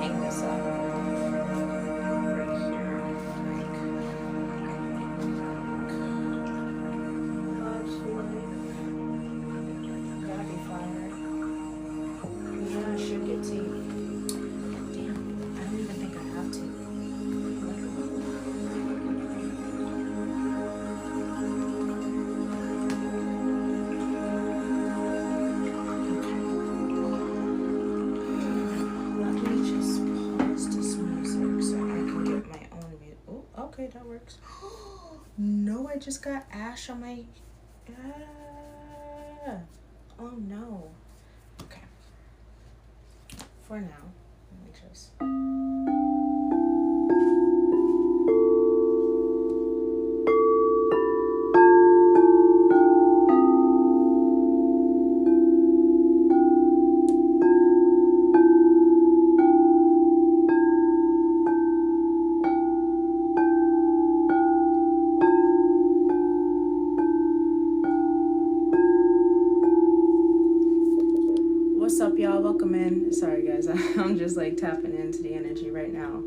hang this up right here. Gotta be fire. Yeah, I should get tea. Damn, I don't even think I have to. Okay, that works. No, I just got ash on my... Oh, no. Okay. For now, let me just... What's up, y'all? Welcome in. Sorry, guys. I'm just like tapping into the energy right now.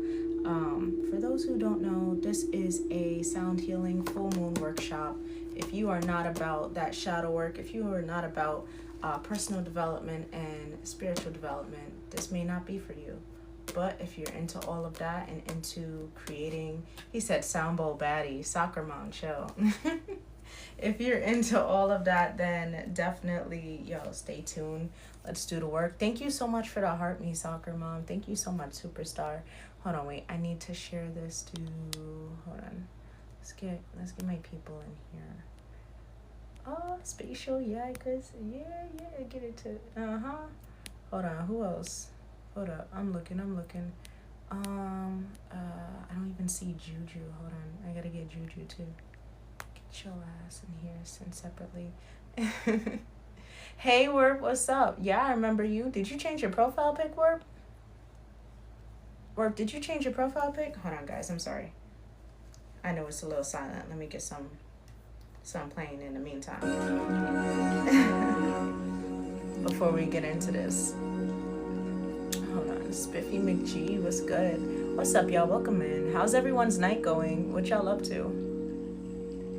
For those who don't know, this is a sound healing full moon workshop. If you are not about that shadow work, if you are not about personal development and spiritual development, this may not be for you. But if you're into all of that and into creating, he said sound bowl baddie, soccer mom, chill. If you're into all of that, then definitely, stay tuned. Let's do the work. Thank you so much for the heart, me soccer mom. Thank you so much, superstar. Hold on, wait. I need to share this to. Hold on. Let's get my people in here. Oh, spatial, yeah, cause get it to. Hold on. Who else? Hold up. I'm looking. I don't even see Juju. Hold on. I gotta get Juju too. Get your ass in here, send separately. Hey, Warp, what's up? Yeah, I remember you. Did you change your profile pic, Warp? Warp, did you change your profile pic? Hold on, guys. I'm sorry. I know it's a little silent. Let me get some playing in the meantime. Before we get into this. Hold on. Spiffy McGee, what's good? What's up, y'all? Welcome in. How's everyone's night going? What y'all up to?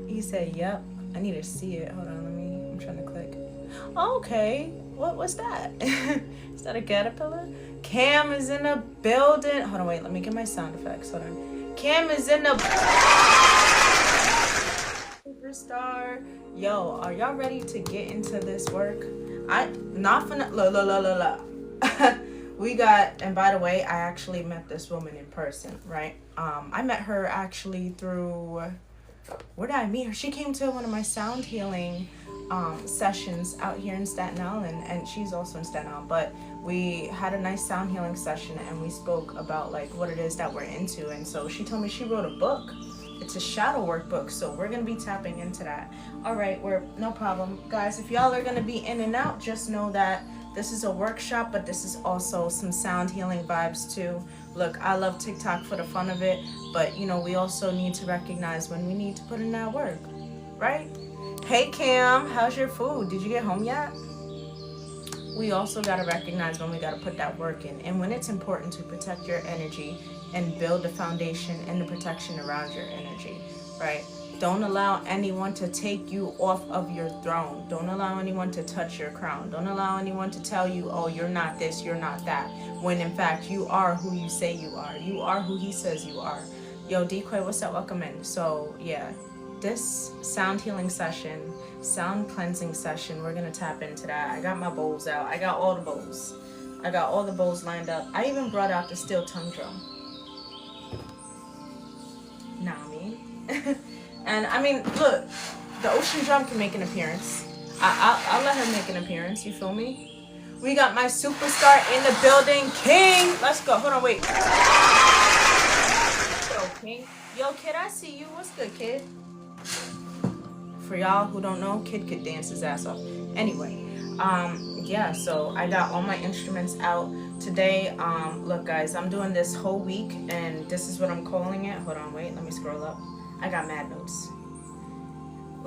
He said, yep. I need to see it. Hold on, I'm trying to click. Oh, okay. What's that? Is that a caterpillar? Cam is in the building. Hold on, wait. Let me get my sound effects. Hold on. Cam is in the... Superstar. Yo, are y'all ready to get into this work? We got, and by the way, I actually met this woman in person, right? I met her actually through... Where did I meet her? She came to one of my sound healing sessions out here in Staten Island, and she's also in Staten Island, but we had a nice sound healing session and we spoke about like what it is that we're into. And so she told me she wrote a book. It's a shadow work book, so we're gonna be tapping into that. All right, no problem, guys. If y'all are gonna be in and out, just know that this is a workshop, but this is also some sound healing vibes too. Look, I love TikTok for the fun of it, but we also need to recognize when we need to put in that work, right? Hey Cam, how's your food? Did you get home yet? We also got to recognize when we got to put that work in, and when it's important to protect your energy and build the foundation and the protection around your energy, right? Don't allow anyone to take you off of your throne. Don't allow anyone to touch your crown. Don't allow anyone to tell you, oh, you're not this, you're not that. When in fact, you are who you say you are. You are who he says you are. Yo, Decoy, what's up? Welcome in. So, yeah, this sound healing session, sound cleansing session, we're going to tap into that. I got my bowls out. I got all the bowls. I got all the bowls lined up. I even brought out the steel tongue drum. Nami. And I mean, look, the ocean drum can make an appearance. I'll let her make an appearance. You feel me? We got my superstar in the building, King. Let's go. Hold on, wait. Yo, King. Yo, kid, I see you. What's good, kid? For y'all who don't know, kid could dance his ass off. Anyway, yeah. So I got all my instruments out today. Look, guys, I'm doing this whole week, and this is what I'm calling it. Hold on, wait. Let me scroll up. I got mad notes.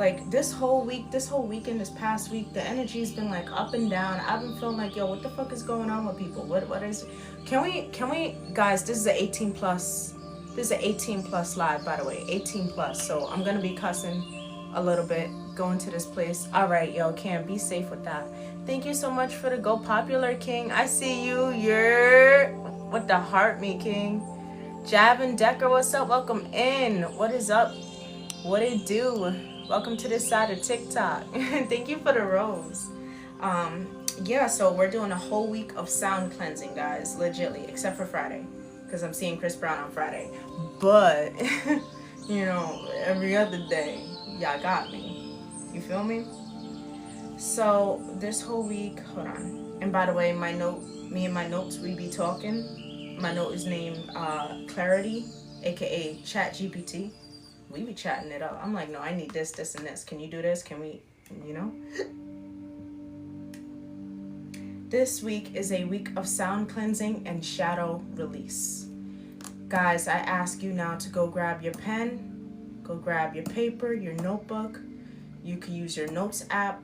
like this whole weekend, this past week, the energy's been like up and down. I've been feeling like, yo, what the fuck is going on with people? What is, can we guys, this is an 18 plus, this is an 18 plus live, by the way, 18 plus. So I'm gonna be cussing a little bit going to this place. All right, yo, Cam, be safe with that. Thank you so much for the Go Popular King. I see you. You're with the heart, me King. Javin Decker, what's up? Welcome in. What is up? What it do? Welcome to this side of TikTok. Thank you for the rose. Yeah, so we're doing a whole week of sound cleansing, guys, legitly, except for Friday, because I'm seeing Chris Brown on Friday. But you know, every other day, y'all got me. You feel me? So this whole week, hold on. And by the way, my note, me and my notes, we be talking. My note is named Clarity, aka Chat GPT. We be chatting it up. I'm like, no, I need this, this, and this. Can you do this? Can we, you know? This week is a week of sound cleansing and shadow release. Guys, I ask you now to go grab your pen, go grab your paper, your notebook. You can use your notes app.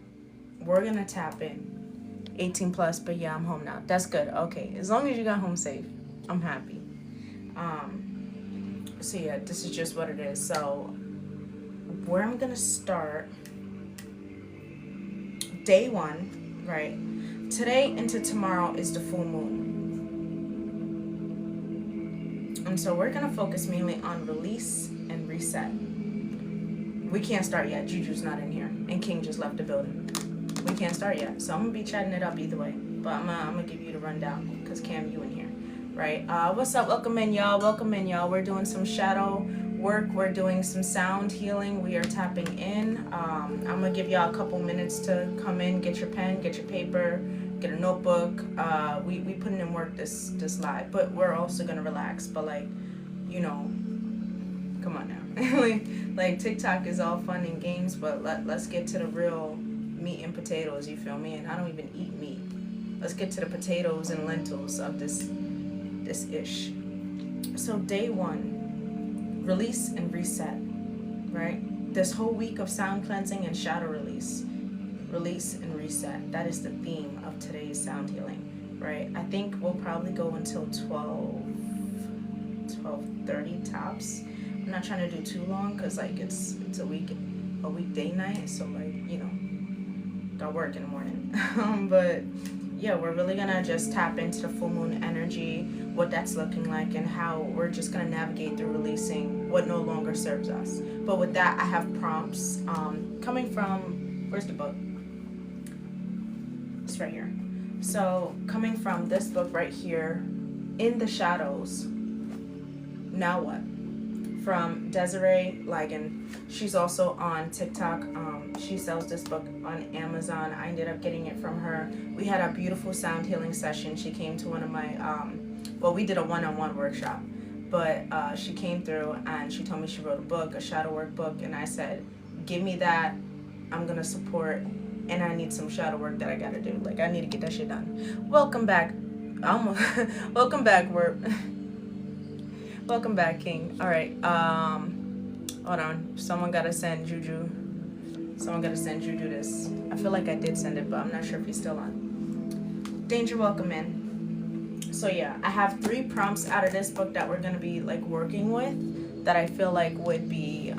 We're gonna tap in. 18 plus, but yeah, I'm home now. That's good. Okay, as long as you got home safe, I'm happy. So yeah, this is just what it is. So where I'm gonna start, day one, right? Today into tomorrow is the full moon. And so we're gonna focus mainly on release and reset. We can't start yet. Juju's not in here. And King just left the building. We can't start yet. So I'm gonna be chatting it up either way. But I'm gonna give you the rundown because Cam, you in here. Right? What's up? Welcome in, y'all. Welcome in, y'all. We're doing some shadow work. We're doing some sound healing. We are tapping in. I'm gonna give y'all a couple minutes to come in, get your pen, get your paper, get a notebook. We putting in work this live, but we're also gonna relax. But like, you know, come on now. like TikTok is all fun and games, but let's get to the real meat and potatoes. You feel me? And I don't even eat meat. Let's get to the potatoes and lentils of this ish. So day one, release and reset, right? This whole week of sound cleansing and shadow release and reset. That is the theme of today's sound healing, right? I think we'll probably go until 12:30 tops. I'm not trying to do too long because like it's a weekday night, so like, you know, got work in the morning. But yeah, we're really gonna just tap into the full moon energy, what that's looking like, and how we're just gonna navigate through releasing what no longer serves us. But with that, I have prompts coming from, where's the book? It's right here. So coming from this book right here, In the Shadows, Now What? From Desiree Ligon. She's also on TikTok. She sells this book on Amazon. I ended up getting it from her. We had a beautiful sound healing session. She came to one of my, we did a one-on-one workshop, but she came through and she told me she wrote a book, a shadow work book, and I said, give me that. I'm gonna support, and I need some shadow work that I gotta do. Like, I need to get that shit done. Welcome back. Welcome back, Werp. Welcome back, King. All right. Hold on. Someone gotta send Juju this. I feel like I did send it, but I'm not sure if he's still on. Danger, welcome in. So yeah, I have 3 prompts out of this book that we're gonna be like working with that I feel like would be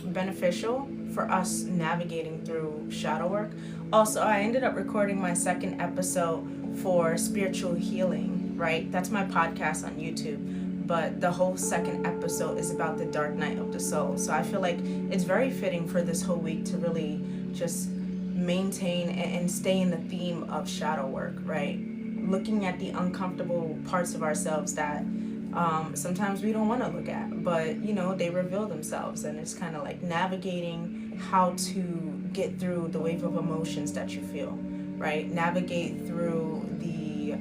beneficial for us navigating through shadow work. Also, I ended up recording my 2nd episode for spiritual healing, right? That's my podcast on YouTube. But the whole 2nd episode is about the dark night of the soul. So I feel like it's very fitting for this whole week to really just maintain and stay in the theme of shadow work, right? Looking at the uncomfortable parts of ourselves that sometimes we don't want to look at, but you know, they reveal themselves, and it's kind of like navigating how to get through the wave of emotions that you feel, right? Navigate through the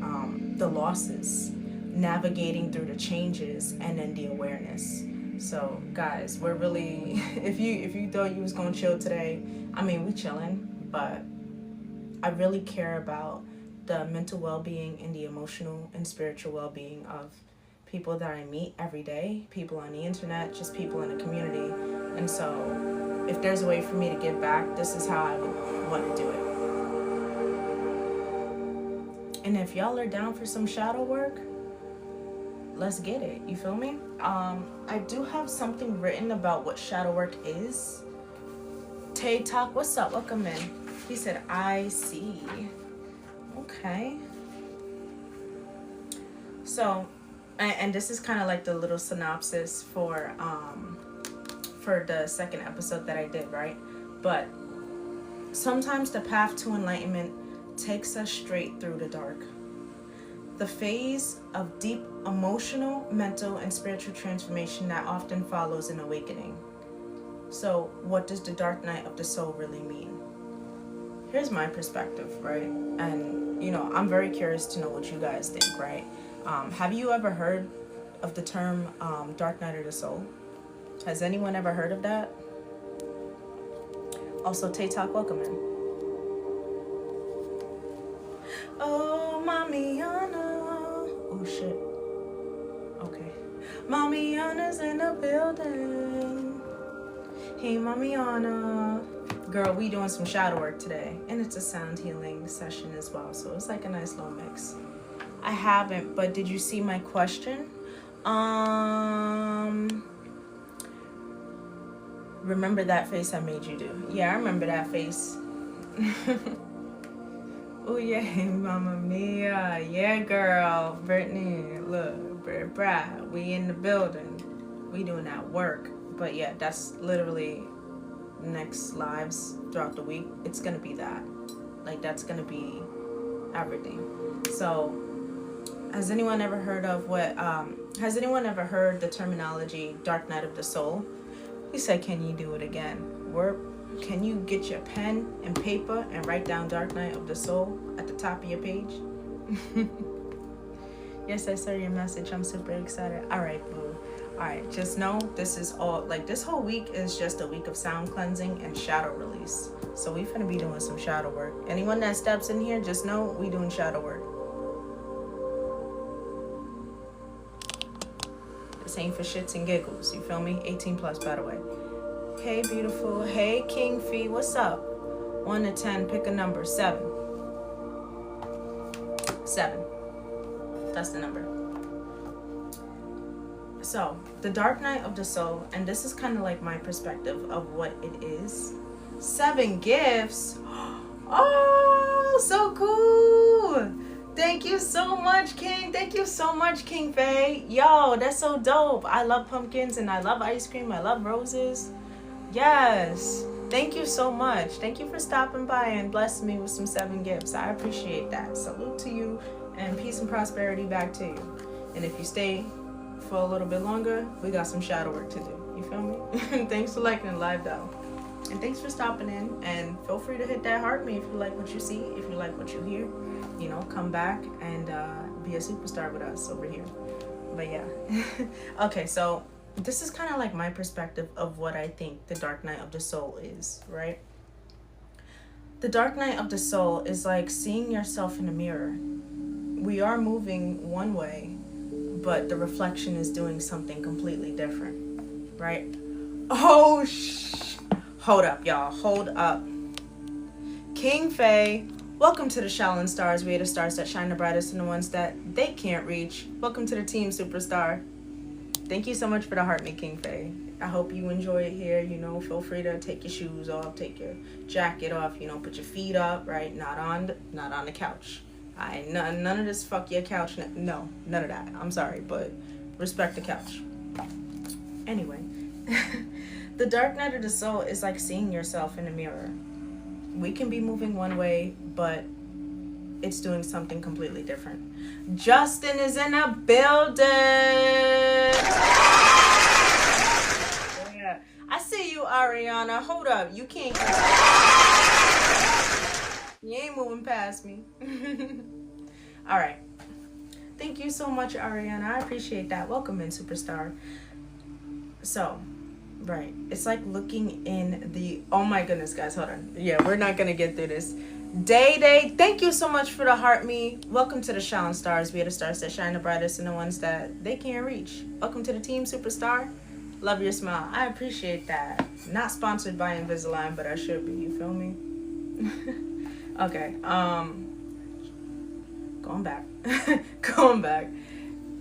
losses, navigating through the changes, and then the awareness. So guys, we're really, if you thought you was gonna chill today, I mean, we chilling, but I really care about the mental well-being and the emotional and spiritual well-being of people that I meet every day, people on the internet, just people in the community. And so if there's a way for me to give back, this is how I would want to do it. And if y'all are down for some shadow work, let's get it. You feel me? I do have something written about what shadow work is. Tay Talk, what's up? Welcome in. He said, I see. Okay. So, and this is kind of like the little synopsis for the second episode that I did, right? But sometimes the path to enlightenment takes us straight through the dark. The phase of deep emotional, mental, and spiritual transformation that often follows an awakening. So, what does the dark night of the soul really mean? Here's my perspective, right? And, you know, I'm very curious to know what you guys think, right? Have you ever heard of the term dark night of the soul? Has anyone ever heard of that? Also, Tay Talk, welcome in. Oh, Mamiana. Oh, shit. Okay. Mamiana's in the building. Hey, Mamiana. Girl, we doing some shadow work today. And it's a sound healing session as well. So it's like a nice little mix. I haven't, but did you see my question? Remember that face I made you do? Yeah, I remember that face. Oh yeah, Mama Mia. Yeah, girl. Brittany, look, Brad, we in the building. We doing that work. But yeah, that's literally next lives throughout the week. It's gonna be that. Like, that's gonna be everything. So, has anyone ever heard of has anyone ever heard the terminology dark night of the soul? He said, can you do it again? Can you get your pen and paper and write down dark night of the soul at the top of your page? Yes, I saw your message. I'm super excited. All right, boo. All right, just know this is all, like, this whole week is just a week of sound cleansing and shadow release. So we finna be doing some shadow work. Anyone that steps in here, just know we doing shadow work. This ain't for shits and giggles, you feel me? 18 plus, by the way. Hey, beautiful. Hey, King Fee, what's up? 1 to 10, pick a number. 7. 7. That's the number. So, the dark night of the soul, and this is kind of like my perspective of what it is. 7 gifts. Oh, so cool. Thank you so much, King. Thank you so much, King Faye. Yo, that's so dope. I love pumpkins and I love ice cream. I love roses. Yes. Thank you so much. Thank you for stopping by and blessing me with some 7 gifts. I appreciate that. Salute to you and peace and prosperity back to you. And if you stay for a little bit longer, we got some shadow work to do. You feel me? Thanks for liking the live though. And thanks for stopping in. And feel free to hit that heart me if you like what you see, if you like what you hear. You know, come back and be a superstar with us over here. But yeah. Okay, so this is kind of like my perspective of what I think the dark night of the soul is, right? The dark night of the soul is like seeing yourself in a mirror. We are moving one way, but the reflection is doing something completely different, right? Oh, hold up, y'all. Hold up. King Faye, welcome to the Shaolin Stars. We are the stars that shine the brightest and the ones that they can't reach. Welcome to the team, superstar. Thank you so much for the heart, me, King Faye. I hope you enjoy it here. You know, feel free to take your shoes off, take your jacket off. You know, put your feet up, right? Not on the couch. None of this fuck your couch. No, none of that. I'm sorry, but respect the couch. Anyway, the dark night of the soul is like seeing yourself in a mirror. We can be moving one way, but it's doing something completely different. Justin is in a building. Yeah. I see you, Ariana. Hold up. You can't. You ain't moving past me. All right. Thank you so much, Ariana. I appreciate that. Welcome in, superstar. So, right. It's like looking in the... Oh my goodness, guys. Hold on. Yeah, we're not going to get through this. Day, thank you so much for the heart me. Welcome to the Shine Stars. We are the stars that shine the brightest and the ones that they can't reach. Welcome to the team, superstar. Love your smile. I appreciate that. Not sponsored by Invisalign, but I should be. You feel me? Okay. Going back. Going back.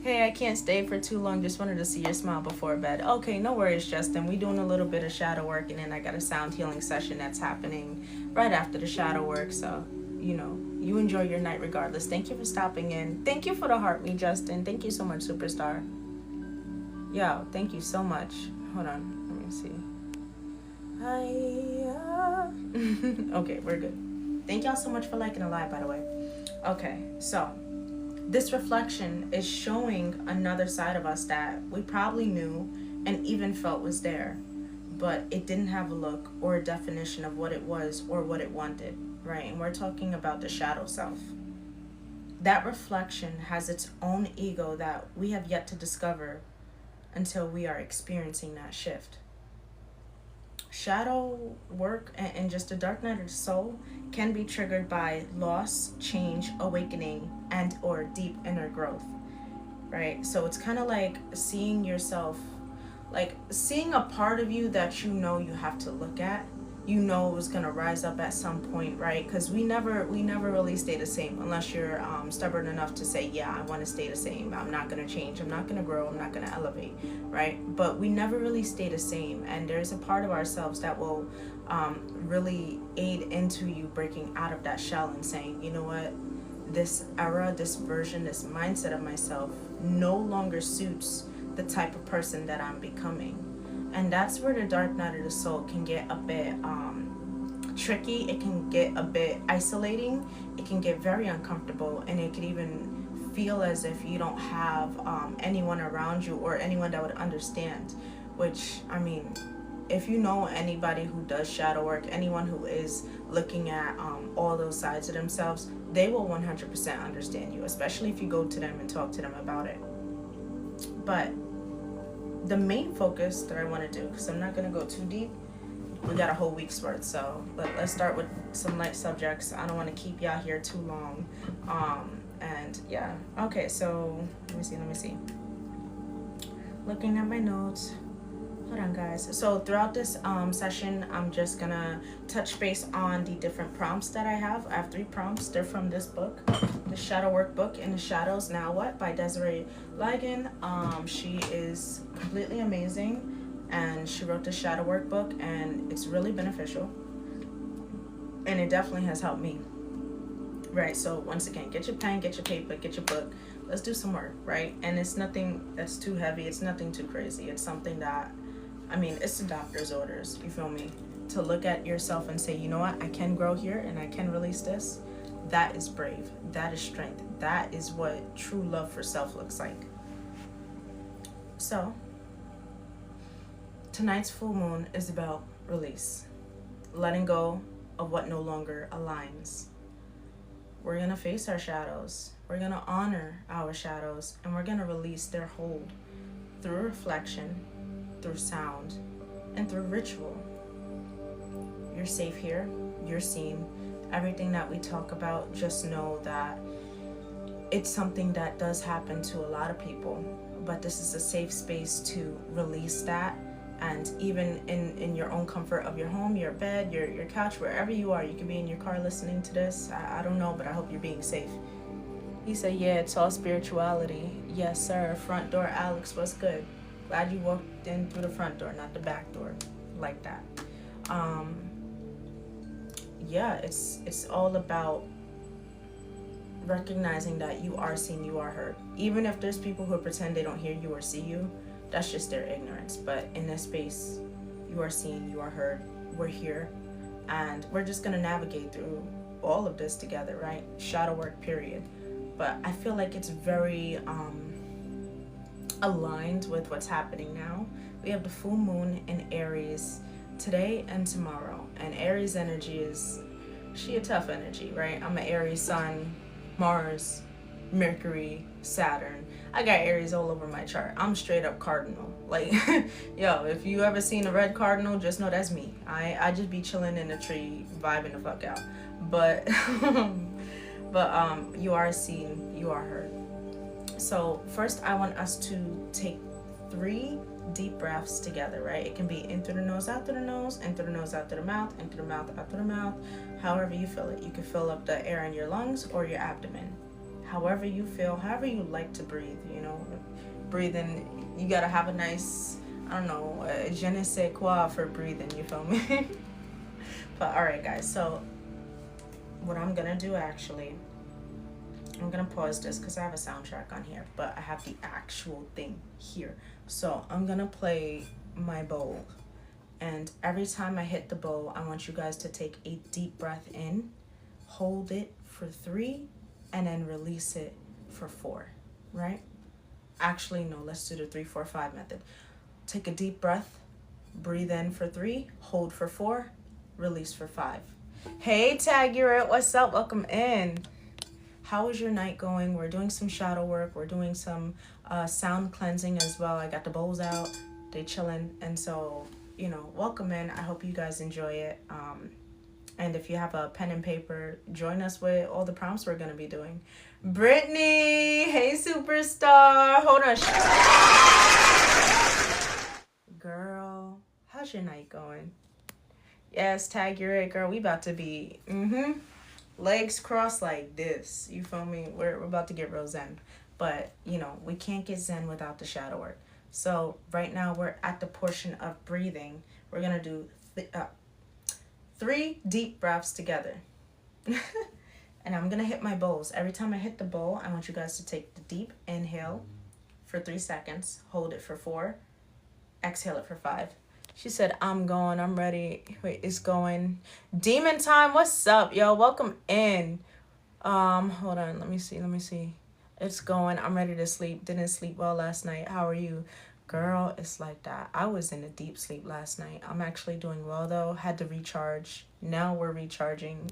Hey, I can't stay for too long. Just wanted to see your smile before bed. Okay, no worries, Justin. We doing a little bit of shadow work, and then I got a sound healing session that's happening right after the shadow work. So, you know, you enjoy your night regardless. Thank you for stopping in. Thank you for the heart me, Justin. Thank you so much, superstar. Yo, thank you so much. Hold on, let me see. Hi. Okay, we're good. Thank y'all so much for liking the live, by the way. Okay, so this reflection is showing another side of us that we probably knew and even felt was there, but it didn't have a look or a definition of what it was or what it wanted, right? And we're talking about the shadow self. That reflection has its own ego that we have yet to discover until we are experiencing that shift. Shadow work and just a dark night of the soul can be triggered by loss, change, awakening, and or deep inner growth, right? So it's kind of like seeing yourself, like seeing a part of you that you know you have to look at. You know it was gonna rise up at some point, right? Because we never really stay the same unless you're stubborn enough to say, yeah, I want to stay the same. I'm not gonna change. I'm not gonna grow. I'm not gonna elevate, right? But we never really stay the same, and there's a part of ourselves that will really aid into you breaking out of that shell and saying, you know what, this era, this version, this mindset of myself no longer suits the type of person that I'm becoming. And that's where the dark night of the soul can get a bit tricky. It can get a bit isolating. It can get very uncomfortable, and it could even feel as if you don't have anyone around you or anyone that would understand. Which, I mean, if you know anybody who does shadow work, anyone who is looking at all those sides of themselves, they will 100% understand you, especially if you go to them and talk to them about it. But the main focus that I want to do, because I'm not going to go too deep, we got a whole week's worth, so let's start with some light subjects. I don't want to keep y'all here too long. And yeah, okay, so let me see. Looking at my notes. Hold on, guys. So throughout this session, I'm just gonna touch base on the different prompts that I have. I have 3 prompts. They're from this book, the Shadow Work Book, In the Shadows Now What by Desiree Ligon. She is completely amazing, and she wrote the Shadow Work Book, and it's really beneficial, and it definitely has helped me. Right, so once again, get your pen, get your paper, get your book. Let's do some work, right? And it's nothing that's too heavy. It's nothing too crazy. It's something that, I mean, it's the doctor's orders, you feel me? To look at yourself and say, you know what, I can grow here and I can release this. That is brave. That is strength. That is what true love for self looks like. So, tonight's full moon is about release. Letting go of what no longer aligns. We're going to face our shadows. We're going to honor our shadows, and we're going to release their hold through reflection, through sound, and through ritual. You're safe here. You're seen. Everything that we talk about, just know that it's something that does happen to a lot of people, but this is a safe space to release that. And even in your own comfort of your home, your bed, your couch, wherever you are, you can be in your car listening to this. I don't know, but I hope you're being safe. He said, yeah, it's all spirituality. Yes, sir. Front door, Alex, what's good? Glad you walked in through the front door, not the back door, like that. Yeah, it's all about recognizing that you are seen, you are heard. Even if there's people who pretend they don't hear you or see you, that's just their ignorance. But in this space, you are seen, you are heard, we're here, and we're just gonna navigate through all of this together, right? Shadow work, period. But I feel like it's very aligned with what's happening now. We have the full moon in Aries today and tomorrow, and Aries energy is, she a tough energy, right? I'm an Aries sun, Mars, Mercury, Saturn. I got Aries all over my chart. I'm straight up cardinal. Like, yo, if you ever seen a red cardinal, just know that's me. I just be chilling in a tree, vibing the fuck out. but you are seen, you are heard. So first I want us to take 3 deep breaths together, right? It can be in through the nose, out through the nose, in through the nose, out through the mouth, in through the mouth, out through the mouth, however you feel it. You can fill up the air in your lungs or your abdomen. However you feel, however you like to breathe, you know. Breathing, you gotta have a nice, I don't know, je ne sais quoi for breathing, you feel me? But alright guys, so what I'm gonna do actually, I'm gonna pause this because I have a soundtrack on here, but I have the actual thing here. So I'm gonna play my bowl, and every time I hit the bowl, I want you guys to take a deep breath in, hold it for 3, and then release it for 4, right? Actually, no, let's do the 3, 4, 5 method. Take a deep breath, breathe in for 3, hold for 4, release for 5. Hey, Tag, you're it. What's up? Welcome in. How is your night going? We're doing some shadow work. We're doing some sound cleansing as well. I got the bowls out. They chilling. And so, you know, welcome in. I hope you guys enjoy it. And if you have a pen and paper, join us with all the prompts we're going to be doing. Brittany, hey, superstar. Hold on. Girl, how's your night going? Yes, Tag, you're it, girl. We about to be, legs crossed like this. You feel me? We're about to get real zen. But, you know, we can't get zen without the shadow work. So right now we're at the portion of breathing. We're going to do 3 deep breaths together. And I'm going to hit my bowls. Every time I hit the bowl, I want you guys to take the deep inhale for 3 seconds. Hold it for 4. Exhale it for 5. She said, I'm going. I'm ready. Wait, it's going. Demon time. What's up, yo? Welcome in. Hold on. Let me see. It's going. I'm ready to sleep. Didn't sleep well last night. How are you? Girl, it's like that. I was in a deep sleep last night. I'm actually doing well, though. Had to recharge. Now we're recharging.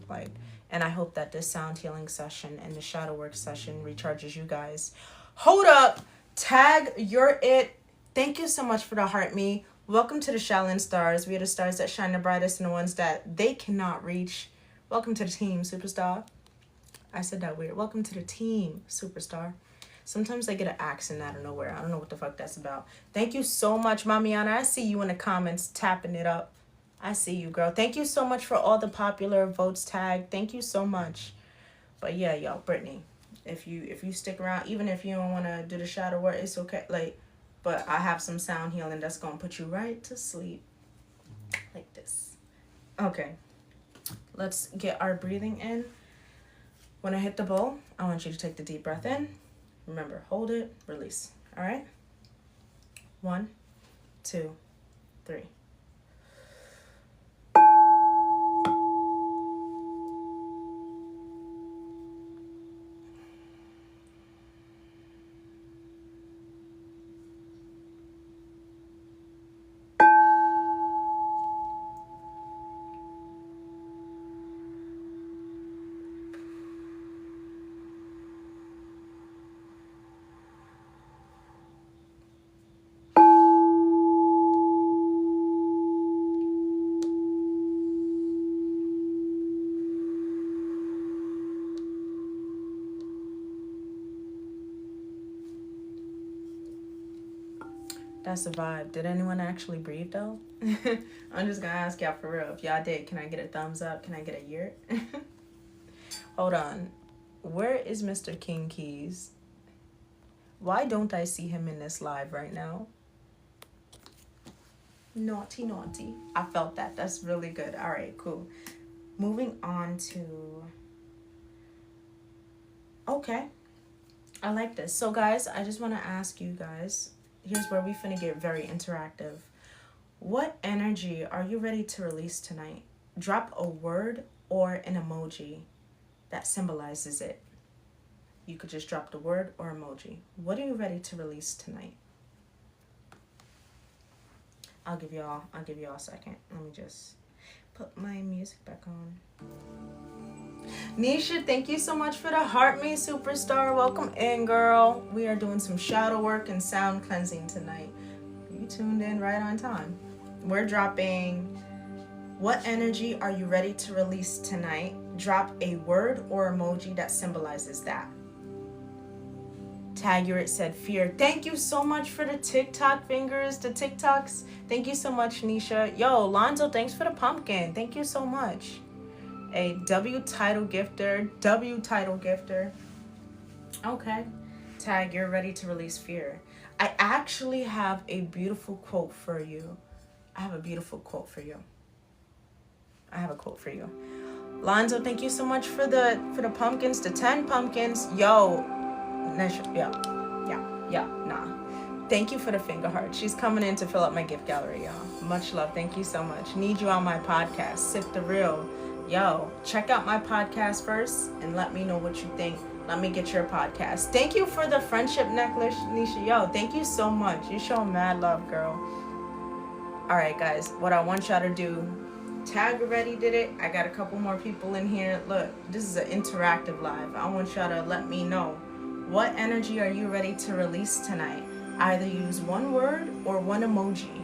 And I hope that this sound healing session and the shadow work session recharges you guys. Hold up. Tag, you're it. Thank you so much for the heart me. Welcome to the Shaolin Stars. We are the stars that shine the brightest and the ones that they cannot reach. Welcome to the team, superstar. I said that weird. Welcome to the team, superstar. Sometimes I get an accent out of nowhere. I don't know what the fuck that's about. Thank you so much, Mamiana. I see you in the comments tapping it up. I see you, girl. Thank you so much for all the popular votes, Tag. Thank you so much. But yeah, yo, Brittany, if you stick around, even if you don't want to do the shadow work, it's okay. But I have some sound healing that's going to put you right to sleep. Like this. Okay. Let's get our breathing in. When I hit the bowl, I want you to take the deep breath in. Remember, hold it, release. All right? 1, 2, 3. That's a vibe. Did anyone actually breathe, though? I'm just going to ask y'all for real. If y'all did, can I get a thumbs up? Can I get a year? Hold on. Where is Mr. King Keys? Why don't I see him in this live right now? Naughty, naughty. I felt that. That's really good. All right, cool. Moving on to... Okay. I like this. So, guys, I just want to ask you guys... Here's where we finna get very interactive. What energy are you ready to release tonight? Drop a word or an emoji that symbolizes it. You could just drop the word or emoji. What are you ready to release tonight? I'll give y'all a second. Let me just put my music back on. Nisha, thank you so much for the heart me, superstar. Welcome in, girl. We are doing some shadow work and sound cleansing tonight. You tuned in right on time. We're dropping, what energy are you ready to release tonight? Drop a word or emoji that symbolizes that. Tagger, it said fear. Thank you so much for the TikTok fingers, the TikToks. Thank you so much, Nisha. Yo, Lonzo, thanks for the pumpkin. Thank you so much. A W title gifter. Okay. Tag, you're ready to release fear. I actually have a beautiful quote for you. I have a quote for you. Lonzo, thank you so much for the pumpkins, the 10 pumpkins. Yo, nah. Thank you for the finger heart. She's coming in to fill up my gift gallery, y'all. Much love. Thank you so much. Need you on my podcast. Sip the Real. Yo, check out my podcast first and let me know what you think. Let me get your podcast. Thank you for the friendship necklace, Nisha. Yo, thank you so much. You show mad love, girl. All right, guys. What I want y'all to do. Tag already did it. I got a couple more people in here. Look, this is an interactive live. I want y'all to let me know. What energy are you ready to release tonight? Either use one word or one emoji.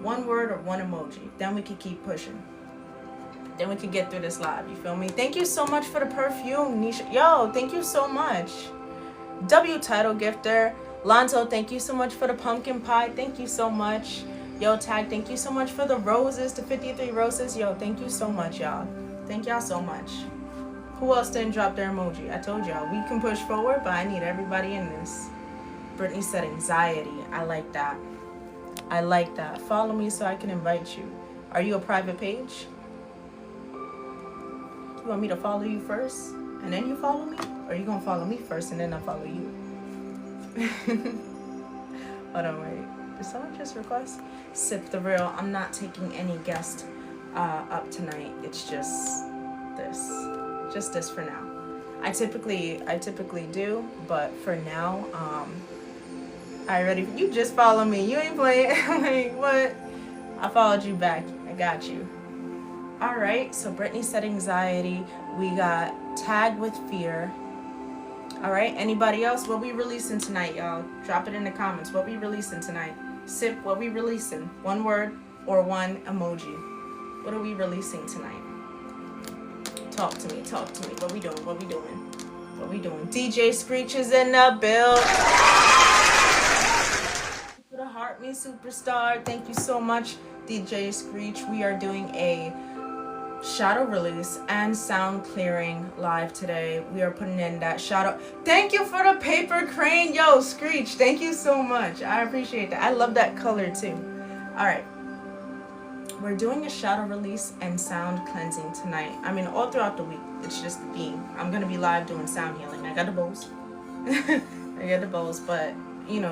One word or one emoji. Then we can keep pushing. Then we can get through this live. You feel me? Thank you so much for the perfume, Nisha. Yo, thank you so much. W title gifter. Lonzo, thank you so much for the pumpkin pie. Thank you so much. Yo, Tag, thank you so much for the roses, the 53 roses. Yo, thank you so much, y'all. Thank y'all so much. Who else didn't drop their emoji? I told y'all, we can push forward, but I need everybody in this. Brittany said anxiety. I like that. Follow me so I can invite you. Are you a private page? You want me to follow you first and then you follow me? Or are you going to follow me first and then I follow you? Hold on, wait. Did someone just request? Sip the Real. I'm not taking any guest up tonight. It's just this. Just this for now. I typically do, but for now, you just follow me. You ain't playing. Like, what? I followed you back. I got you. All right. So Brittany said anxiety. We got Tag with fear. All right. Anybody else? What we releasing tonight, y'all? Drop it in the comments. What we releasing tonight? Sip, what we releasing? One word or one emoji? What are we releasing tonight? Talk to me. What we doing? DJ Screech is in the build. For the Heart Me Superstar. Thank you so much, DJ Screech. We are doing a shadow release and sound clearing live today. We are putting in that shadow. Thank you for the paper crane. Yo, Screech, thank you so much. I appreciate that. I love that color too. All right. We're doing a shadow release and sound cleansing tonight. I mean, all throughout the week. It's just the theme. I'm going to be live doing sound healing. I got the bowls. But,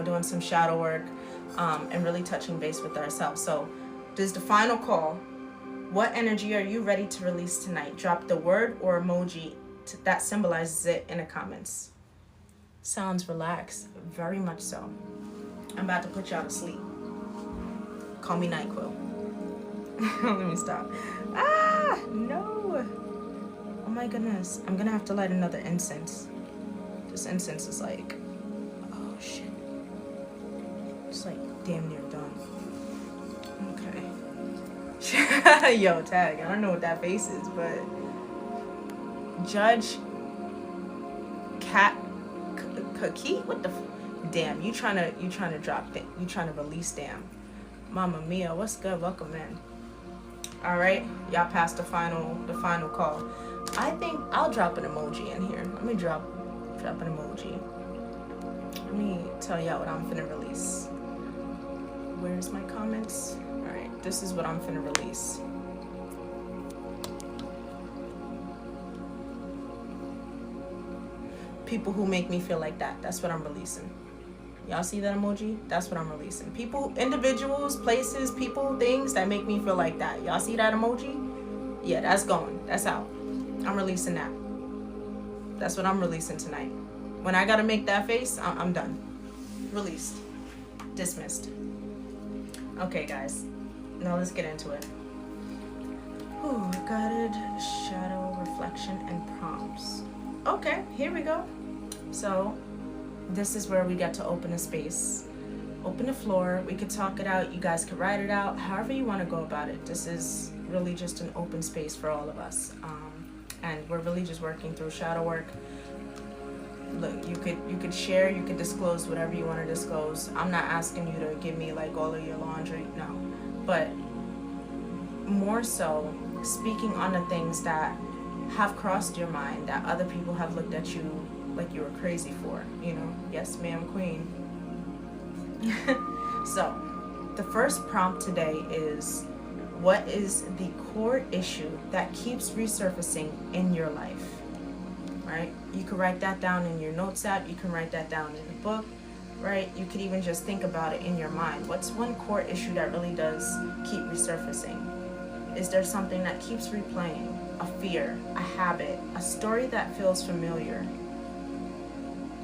doing some shadow work and really touching base with ourselves. So, this is the final call. What energy are you ready to release tonight? Drop the word or emoji that symbolizes it in the comments. Sounds relaxed. Very much so. I'm about to put y'all to sleep. Call me NyQuil. Let me stop. No. Oh my goodness. I'm gonna have to light another incense. This incense is like, oh shit. It's like damn near done. Okay. Yo, Tag, I don't know what that face is, but Judge Cat Cookie? What the damn, you trying to drop it. You trying to release damn. Mama Mia, what's good? Welcome in. All right, y'all passed the final call. I think I'll drop an emoji in here. Let me drop an emoji. Let me tell y'all what I'm finna release. Where's my comments? All right, this is what I'm finna release. People who make me feel like that. That's what I'm releasing. Y'all see that emoji? That's what I'm releasing. People, individuals, places, people, things that make me feel like that. Y'all see that emoji? Yeah, that's going. That's out. I'm releasing that. That's what I'm releasing tonight. When I gotta make that face, I'm done. Released. Dismissed. Okay, guys. Now let's get into it. Ooh, guided shadow reflection and prompts. Okay, here we go. So this is where we get to open a space, open the floor. We could talk it out. You guys could write it out, however you want to go about it. This is really just an open space for all of us. and we're really just working through shadow work. Look, you could share, you could disclose whatever you want to disclose. I'm not asking you to give me like all of your laundry, no, but more so speaking on the things that have crossed your mind, that other people have looked at you like you were crazy for, you know. Yes, ma'am, queen. So the first prompt today is, what is the core issue that keeps resurfacing in your life? Right? You can write that down in your notes app. You can write that down in a book, right? You could even just think about it in your mind. What's one core issue that really does keep resurfacing? Is there something that keeps replaying? A fear, a habit, a story that feels familiar?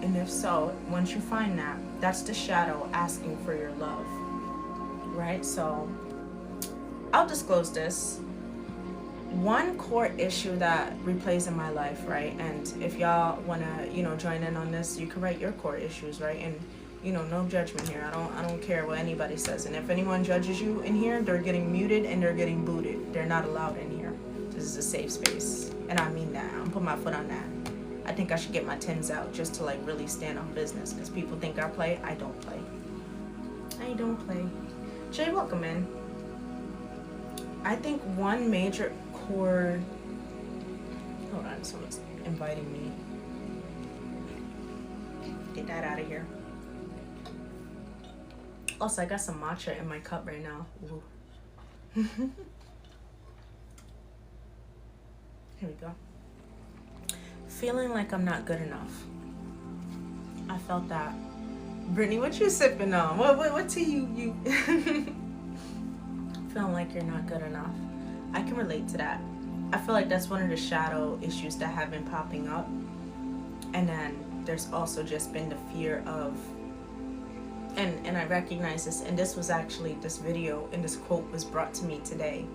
And if so, once you find that, that's the shadow asking for your love, right? So I'll disclose this. One core issue that replays in my life, right? And if y'all wanna, join in on this, you can write your core issues, right? And no judgment here. I don't care what anybody says. And if anyone judges you in here, they're getting muted and they're getting booted. They're not allowed in here. This is a safe space, and I mean that. I'm putting my foot on that. I think I should get my Timbs out just to like really stand on business, because people think I play. I don't play. I don't play. Jay, welcome in. I think one major core. Hold on, someone's inviting me. Get that out of here. Also, I got some matcha in my cup right now. Ooh. Here we go. Feeling like I'm not good enough. I felt that. Brittany, what you sipping on? What tea you feeling like you're not good enough? I can relate to that. I feel like that's one of the shadow issues that have been popping up. And then there's also just been the fear of, and I recognize this, and this was actually, this video and this quote was brought to me today,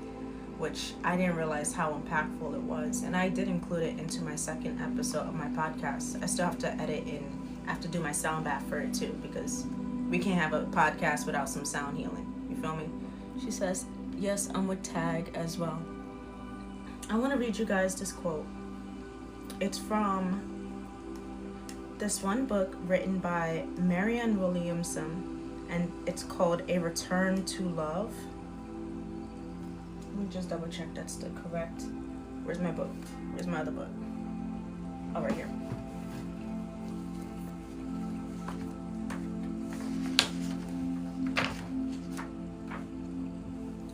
which I didn't realize how impactful it was. And I did include it into my second episode of my podcast. I still have to edit and I have to do my sound bath for it too, because we can't have a podcast without some sound healing. You feel me? She says, yes, I'm with Tag as well. I want to read you guys this quote. It's from this one book written by Marianne Williamson, and it's called A Return to Love. Let me just double check that's the correct. Where's my book? Where's my other book? Oh, right here.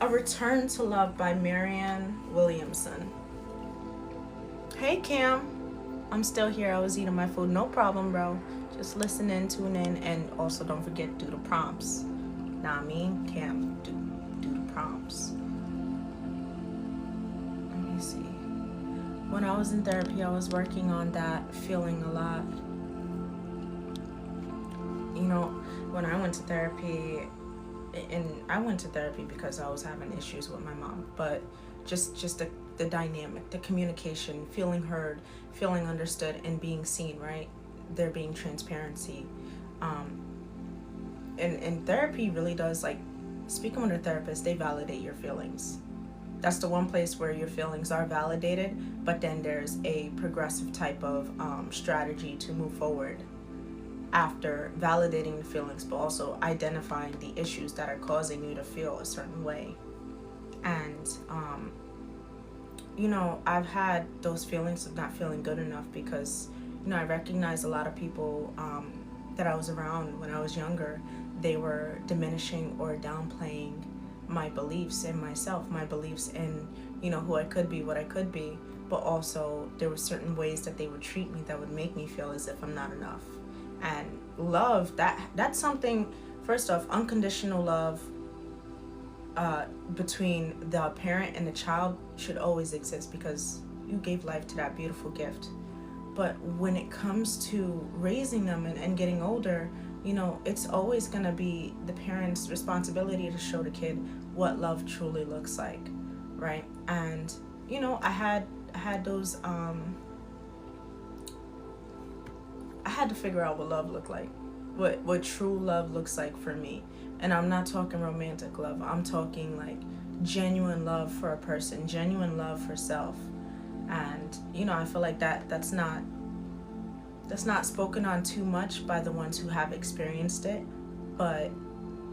A Return to Love by Marianne Williamson. Hey, Cam. I'm still here. I was eating my food. No problem, bro. Just listen in, tune in, and also don't forget to do the prompts. Nah, I mean, Cam, do the prompts. Let me see. When I was in therapy, I was working on that feeling a lot. When I went to therapy, and I went to therapy because I was having issues with my mom, but just the dynamic, the communication, feeling heard, feeling understood, and being seen, right? There being transparency. And therapy really does, like, speaking with a therapist, they validate your feelings. That's the one place where your feelings are validated, but then there's a progressive type of strategy to move forward after validating the feelings, but also identifying the issues that are causing you to feel a certain way. And I've had those feelings of not feeling good enough because I recognize a lot of people that I was around when I was younger, they were diminishing or downplaying my beliefs in myself, my beliefs in who I could be, what I could be, but also there were certain ways that they would treat me that would make me feel as if I'm not enough. And love, that's something, first off, unconditional love between the parent and the child should always exist, because you gave life to that beautiful gift. But when it comes to raising them and getting older, it's always going to be the parent's responsibility to show the kid what love truly looks like, right? And I had those I had to figure out what love looked like, what true love looks like for me. And I'm not talking romantic love. I'm talking like genuine love for a person, genuine love for self. And you know, I feel like that's not spoken on too much by the ones who have experienced it. But,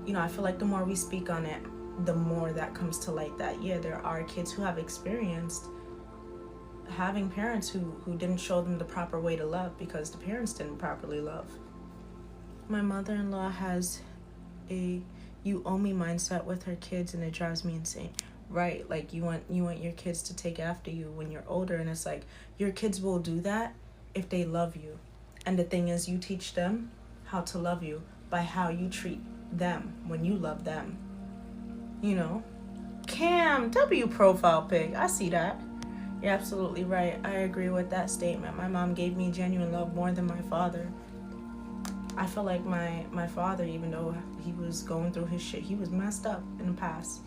you know, I feel like the more we speak on it, the more that comes to light that, yeah, there are kids who have experienced having parents who didn't show them the proper way to love because the parents didn't properly love. My mother-in-law has a you owe me mindset with her kids, and it drives me insane. Right, like you want your kids to take after you when you're older, and it's like your kids will do that if they love you. And the thing is, you teach them how to love you by how you treat them when you love them. You know? Cam, W profile pic. I see that. You're absolutely right. I agree with that statement. My mom gave me genuine love more than my father. I feel like my father, even though he was going through his shit, he was messed up in the past.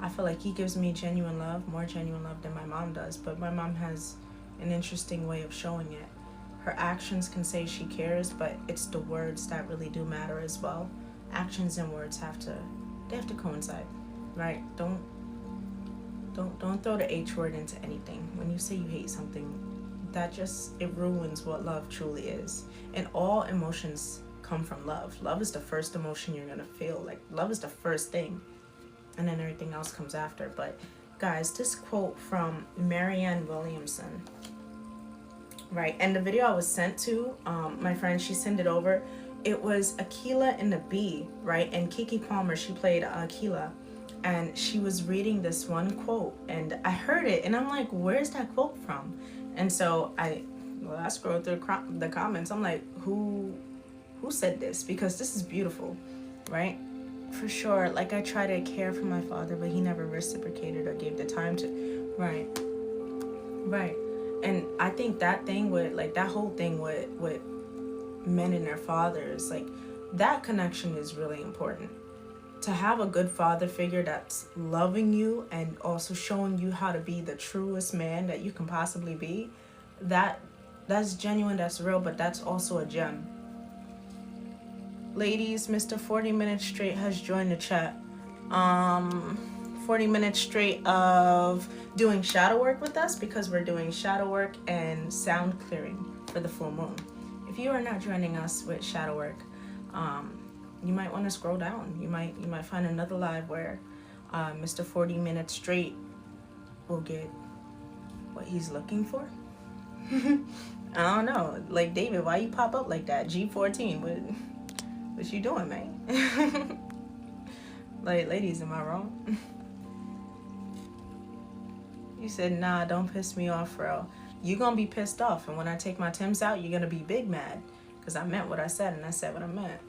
I feel like he gives me genuine love, more genuine love than my mom does. But my mom has an interesting way of showing it. Her actions can say she cares, but it's the words that really do matter as well. Actions and words have to coincide, right? Don't throw the H word into anything. When you say you hate something, it ruins what love truly is. And all emotions come from love. Love is the first emotion you're gonna feel. Like, love is the first thing, and then everything else comes after. But guys, this quote from Marianne Williamson, right? And the video I was sent to, my friend, she sent it over. It was Aquila and the Bee, right? And Kiki Palmer, she played Aquila, and she was reading this one quote, and I heard it, and I'm like, where's that quote from? And so I scrolled through the comments. I'm like, who said this? Because this is beautiful, right? For sure. Like, I try to care for my father, but he never reciprocated or gave the time to. Right. And I think that thing with, like, that whole thing with men and their fathers, like, that connection is really important. To have a good father figure that's loving you and also showing you how to be the truest man that you can possibly be, that's genuine, that's real, but that's also a gem. Ladies, Mr. 40 Minutes Straight has joined the chat. 40 minutes straight of doing shadow work with us, because we're doing shadow work and sound clearing for the full moon. If you are not joining us with shadow work, you might want to scroll down. You might find another live where Mr. 40 Minutes Straight will get what he's looking for. I don't know. Like, David, why you pop up like that? G14, what you doing, man? Like, ladies, am I wrong? You said, nah, don't piss me off, bro. You're gonna be pissed off, and when I take my Timbs out, you're gonna be big mad, because I meant what I said, and I said what I meant.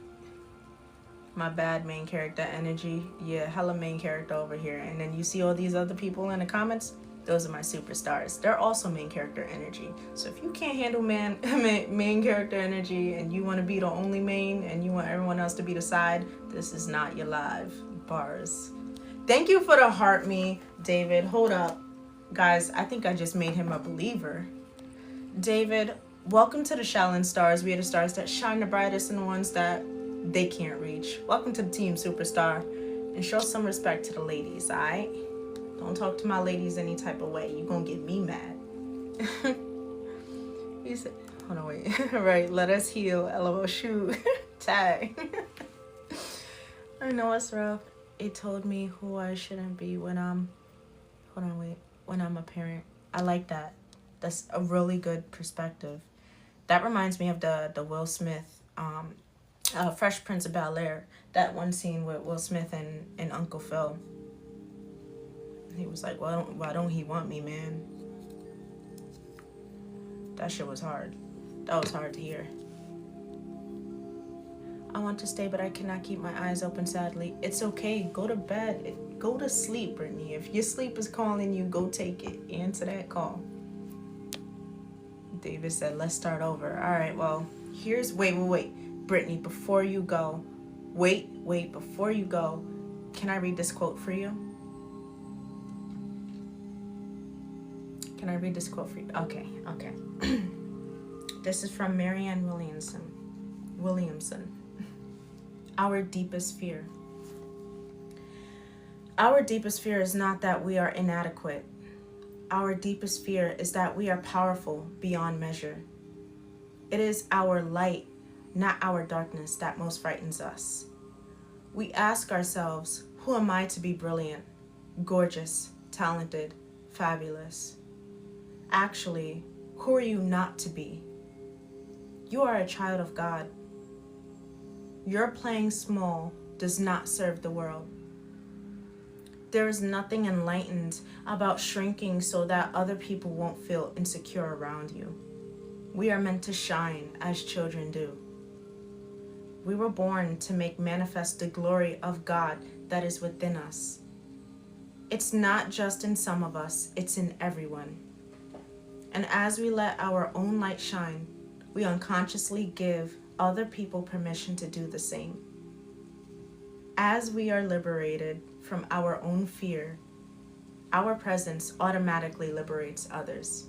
My bad, main character energy. Yeah, hella main character over here. And then you see all these other people in the comments? Those are my superstars. They're also main character energy. So if you can't handle main character energy, and you want to be the only main, and you want everyone else to be the side, this is not your live. Bars. Thank you for the heart me, David. Hold up. Guys, I think I just made him a believer. David, welcome to the Shaolin Stars. We are the stars that shine the brightest and the ones that they can't reach. Welcome to the team, superstar. And show some respect to the ladies, alright? Don't talk to my ladies any type of way. You gonna get me mad. He said, hold on, wait. Right, let us heal. LOL, shoot. Tag. I know it's rough. It told me who I shouldn't be when I'm a parent. I like that. That's a really good perspective. That reminds me of the Will Smith, Fresh Prince of Bel-Air. That one scene with Will Smith and Uncle Phil. He was like, well, why don't he want me, man? That shit was hard. That was hard to hear. I want to stay, but I cannot keep my eyes open, sadly. It's okay. Go to bed. Go to sleep, Brittany. If your sleep is calling you, go take it. Answer that call. David said, let's start over. All right, well, here's... Wait. Brittany, before you go... Wait, before you go, can I read this quote for you? Can I read this quote for you? Okay. This is from Marianne Williamson. Our deepest fear. Our deepest fear is not that we are inadequate. Our deepest fear is that we are powerful beyond measure. It is our light, not our darkness, that most frightens us. We ask ourselves, who am I to be brilliant, gorgeous, talented, fabulous? Actually, who are you not to be? You are a child of God. Your playing small does not serve the world. There is nothing enlightened about shrinking so that other people won't feel insecure around you. We are meant to shine as children do. We were born to make manifest the glory of God that is within us. It's not just in some of us, it's in everyone. And as we let our own light shine, we unconsciously give other people permission to do the same. As we are liberated from our own fear, our presence automatically liberates others.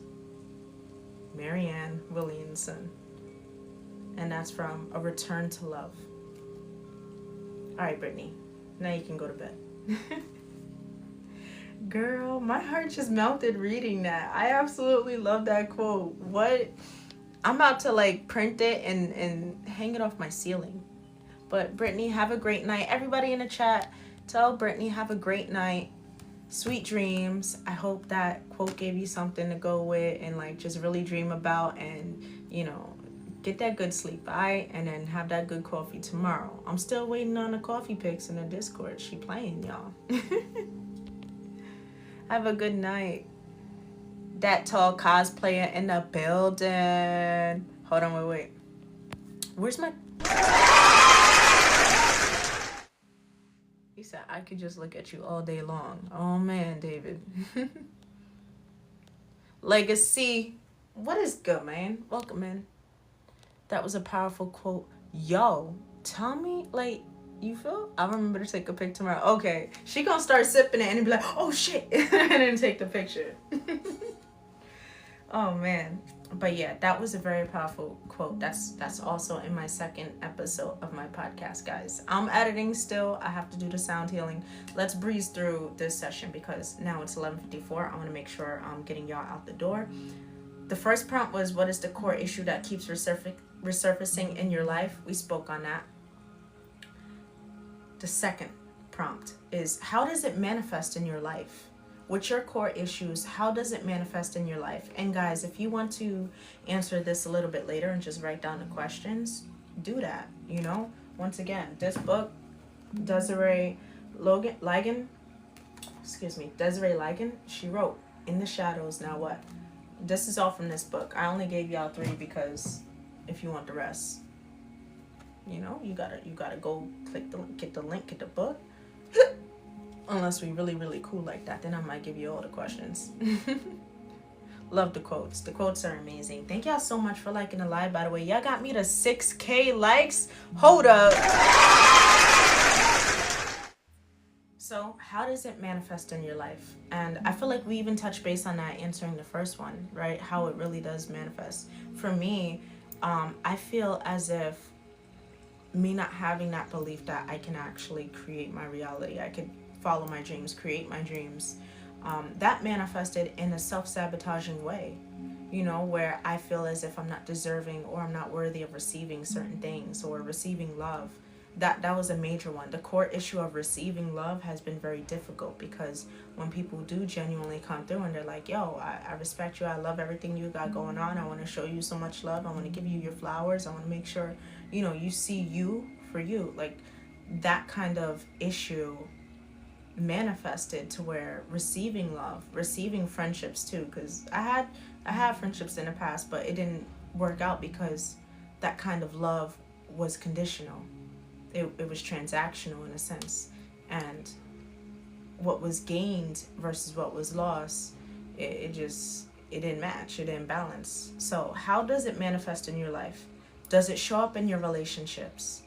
Marianne Williamson. And that's from A Return to Love. All right, Brittany, now you can go to bed. Girl, my heart just melted reading that. I absolutely love that quote. What? I'm about to like print it and hang it off my ceiling. But Brittany, have a great night. Everybody in the chat, tell Brittany have a great night. Sweet dreams. I hope that quote gave you something to go with and like just really dream about and, you know, get that good sleep, alright? And then have that good coffee tomorrow. I'm still waiting on the coffee pics in the Discord. She playing, y'all. Have a good night. That tall cosplayer in the building. Hold on, wait. Where's my... He said, I could just look at you all day long. Oh, man, David. Legacy. What is good, man? Welcome in. That was a powerful quote. Yo, tell me, like, you feel? I'll remember to take a pic tomorrow. Okay. She gonna start sipping it and be like, oh, shit. And then take the picture. Oh, man. But yeah, that was a very powerful quote. That's also in my second episode of my podcast, guys. I'm editing still. I have to do the sound healing. Let's breeze through this session because now it's 11:54. I want to make sure I'm getting y'all out the door. The first prompt was, what is the core issue that keeps resurfacing in your life? We spoke on that. The second prompt is, how does it manifest in your life? What's your core issues? How does it manifest in your life? And guys, if you want to answer this a little bit later and just write down the questions, do that, you know? Once again, this book, Desiree Ligon, she wrote, In the Shadows, Now What? This is all from this book. I only gave y'all 3 because if you want the rest, you know, you gotta go get the link, get the book. Unless we really cool like that, then I might give you all the questions. Love the quotes. The quotes are amazing. Thank y'all so much for liking the live, by the way. Y'all got me to 6K likes. Hold up. So how does it manifest in your life? And I feel like we even touched base on that answering the first one, right? How it really does manifest. For me, I feel as if me not having that belief that I can actually create my reality, I could follow my dreams, create my dreams, that manifested in a self-sabotaging way, you know, where I feel as if I'm not deserving or I'm not worthy of receiving certain things or receiving love. That was a major one. The core issue of receiving love has been very difficult because when people do genuinely come through and they're like, yo, I respect you, I love everything you got going on, I want to show you so much love, I want to give you your flowers, I want to make sure, you know, you see you for you. Like, that kind of issue manifested to where receiving love, receiving friendships too, because I had friendships in the past, but it didn't work out because that kind of love was conditional. It was transactional in a sense, and what was gained versus what was lost, it didn't match, it didn't balance. So how does it manifest in your life? Does it show up in your relationships,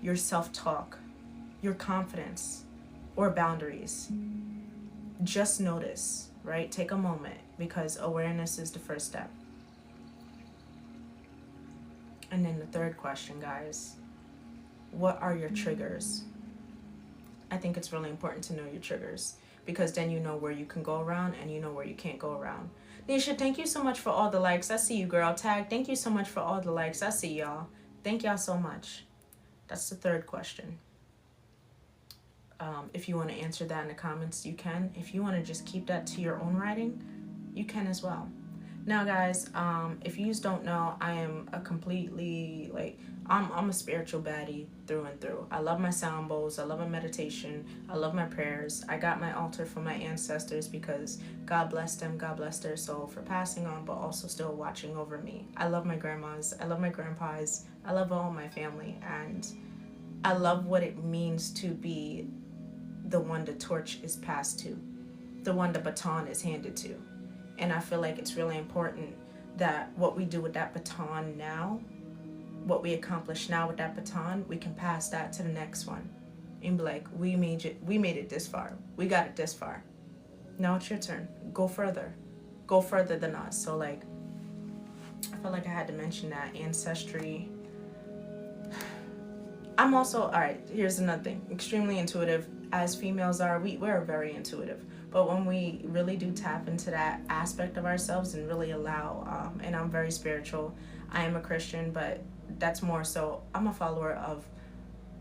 your self-talk, your confidence, or boundaries? Just notice, right? Take a moment, because awareness is the first step. And then the third question, guys, what are your triggers? I think it's really important to know your triggers, because then you know where you can go around and you know where you can't go around. Nisha, thank you so much for all the likes. I see you, girl. Tag, thank you so much for all the likes. I see y'all. Thank y'all so much. That's the third question. If you want to answer that in the comments, you can. If you want to just keep that to your own writing, you can as well. Now, guys, if you don't know, I am a completely, I'm a spiritual baddie through and through. I love my sound bowls. I love my meditation. I love my prayers. I got my altar from my ancestors because God bless them. God bless their soul for passing on, but also still watching over me. I love my grandmas. I love my grandpas. I love all my family. And I love what it means to be the one the torch is passed to, the one the baton is handed to. And I feel like it's really important that what we do with that baton now, what we accomplish now with that baton, we can pass that to the next one and be like, we made it this far. We got it this far. Now it's your turn. Go further than us. So I felt like I had to mention that ancestry. I'm also, all right, here's another thing, extremely intuitive. As females are, we're very intuitive. But when we really do tap into that aspect of ourselves and really allow, and I'm very spiritual, I am a Christian, but that's more so, I'm a follower of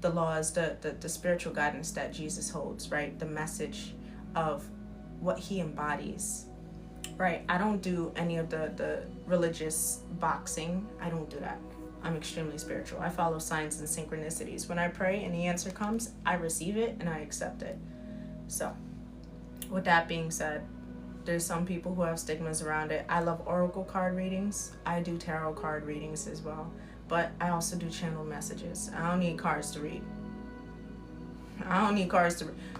the laws, the spiritual guidance that Jesus holds, right? The message of what he embodies, right? I don't do any of the religious boxing. I don't do that. I'm extremely spiritual. I follow signs and synchronicities. When I pray and the answer comes, I receive it and I accept it. So, with that being said, there's some people who have stigmas around it. I love oracle card readings. I do tarot card readings as well. But I also do channel messages. I don't need cards to read.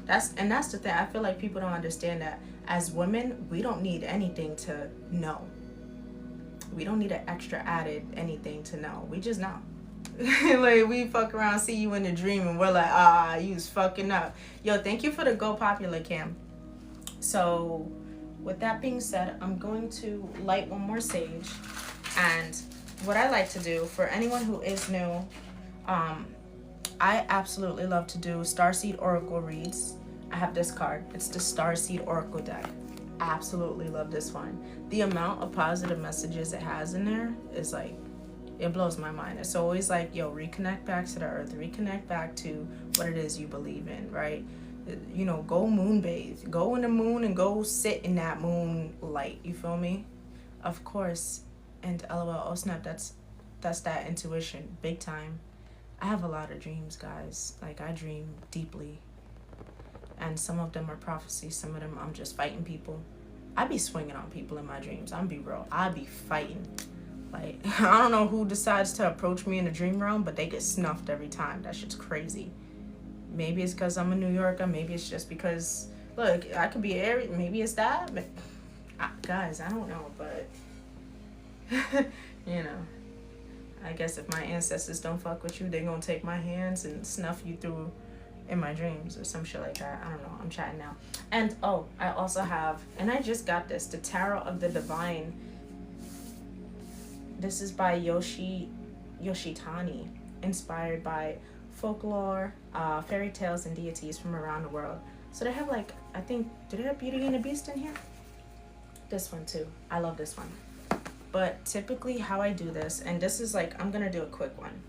That's the thing. I feel like people don't understand that. As women, we don't need anything to know. We don't need an extra added anything to know. We just know. We fuck around, see you in a dream, and we're like, you was fucking up. Yo, thank you for the Go Popular Cam. So, with that being said, I'm going to light one more sage. And what I like to do, for anyone who is new, I absolutely love to do Starseed Oracle reads. I have this card. It's the Starseed Oracle deck. Absolutely love this one. The amount of positive messages it has in there is it blows my mind. It's always reconnect back to the earth, reconnect back to what it is you believe in, right? Go moon bathe, go in the moon and go sit in that moon light. You feel me? Of course. And LOL, oh snap, that's that intuition, big time. I have a lot of dreams, guys. I dream deeply. And some of them are prophecies. Some of them I'm just fighting people. I be swinging on people in my dreams. I'm be real. I be fighting. I don't know who decides to approach me in the dream realm, but they get snuffed every time. That shit's crazy. Maybe it's because I'm a New Yorker. Maybe it's just because, look, I could be Aries. Maybe it's that. But guys, I don't know. But, I guess if my ancestors don't fuck with you, they're going to take my hands and snuff you through in my dreams or some shit like that. I don't know. I'm chatting now. And I also have, and I just got this, the Tarot of the Divine. This is by Yoshitani, inspired by folklore, fairy tales, and deities from around the world. So they have I think, do they have Beauty and the Beast in here? This one too. I love this one. But typically how I do this, and this is I'm gonna do a quick one.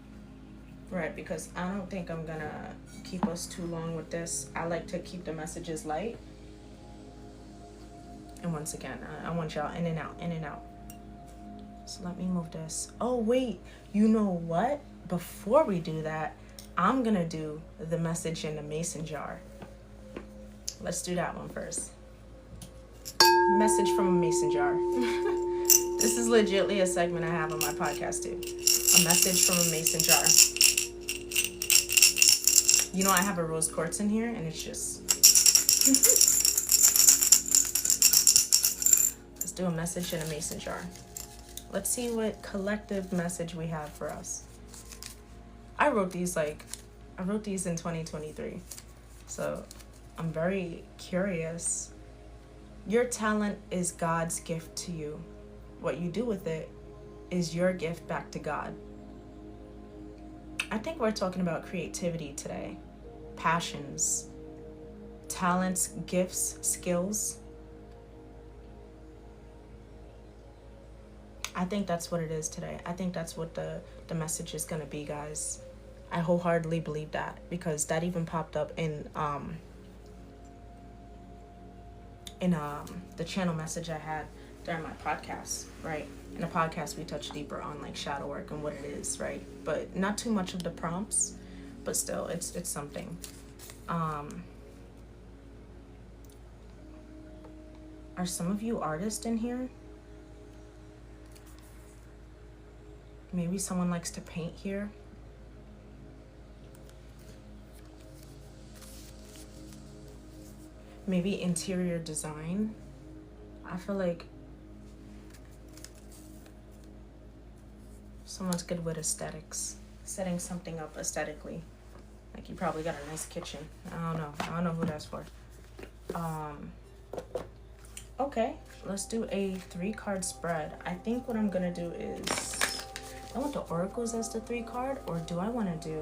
Right, because I don't think I'm gonna keep us too long with this. I like to keep the messages light. And once again, I want y'all in and out, in and out. So let me move this. Oh, wait, you know what? Before we do that, I'm gonna do the message in the mason jar. Let's do that one first. Message from a mason jar. This is legitimately a segment I have on my podcast too. A message from a mason jar. I have a rose quartz in here, and it's just... Let's do a message in a mason jar. Let's see what collective message we have for us. I wrote these in 2023. So I'm very curious. Your talent is God's gift to you. What you do with it is your gift back to God. I think we're talking about creativity today. Passions, talents, gifts, skills. I think that's what it is today. I think that's what the message is going to be, guys. I wholeheartedly believe that, because that even popped up in the channel message I had during my podcast, right? In the podcast, we touch deeper on like shadow work and what it is, right? But not too much of the prompts, but still, it's something. Are some of you artists in here? Maybe someone likes to paint here. Maybe interior design. I feel like someone's good with aesthetics, setting something up aesthetically. Like you probably got a nice kitchen. I don't know who that's for. Okay, let's do a 3-card spread. I think what I'm gonna do is, I want the oracles as the 3-card, or do I want to do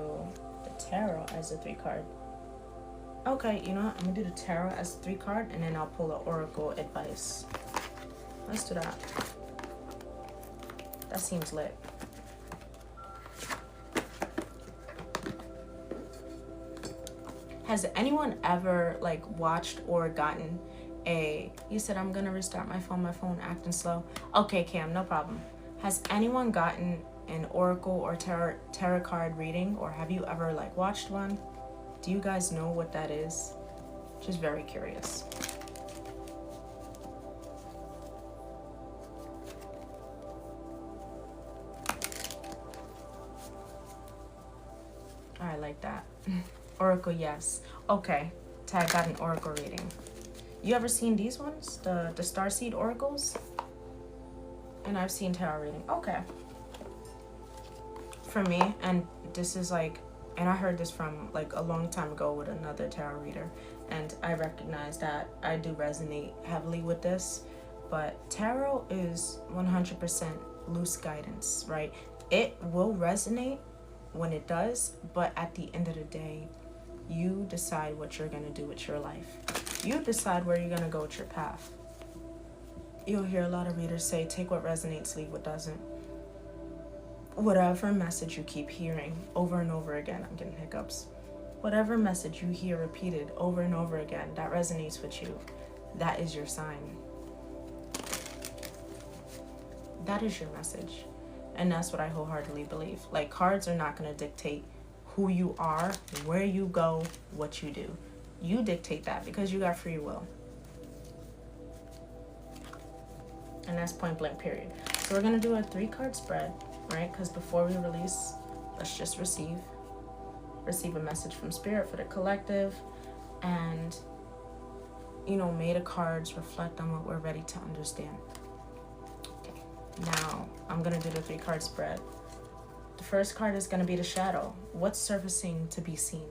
the tarot as the 3-card? Okay, you know what? I'm gonna do the tarot as the 3-card, and then I'll pull the oracle advice. Let's do that. That seems lit. Has anyone ever like watched or gotten a, you said I'm gonna restart my phone acting slow. Okay, Cam, no problem. Has anyone gotten an oracle or tarot card reading, or have you ever like watched one? Do you guys know what that is? Just very curious. I like that. Oracle, yes. Okay, Tag got an oracle reading. You ever seen these ones? The starseed oracles? And I've seen tarot reading. Okay. For me, and this is like, and I heard this from like a long time ago with another tarot reader, and I recognize that I do resonate heavily with this, but tarot is 100% loose guidance, right? It will resonate when it does, but at the end of the day, you decide what you're going to do with your life. You decide where you're going to go with your path. You'll hear a lot of readers say, take what resonates, leave what doesn't. Whatever message you keep hearing over and over again, I'm getting hiccups. Whatever message you hear repeated over and over again that resonates with you, that is your sign. That is your message. And that's what I wholeheartedly believe. Like, cards are not going to dictate who you are, where you go, what you do. You dictate that because you got free will. And that's point blank, period. So we're going to do a 3-card spread, right? Because before we release, let's just receive a message from spirit for the collective, and, you know, may the cards reflect on what we're ready to understand. Okay, now I'm going to do the 3-card spread. The first card is going to be the shadow. What's surfacing to be seen?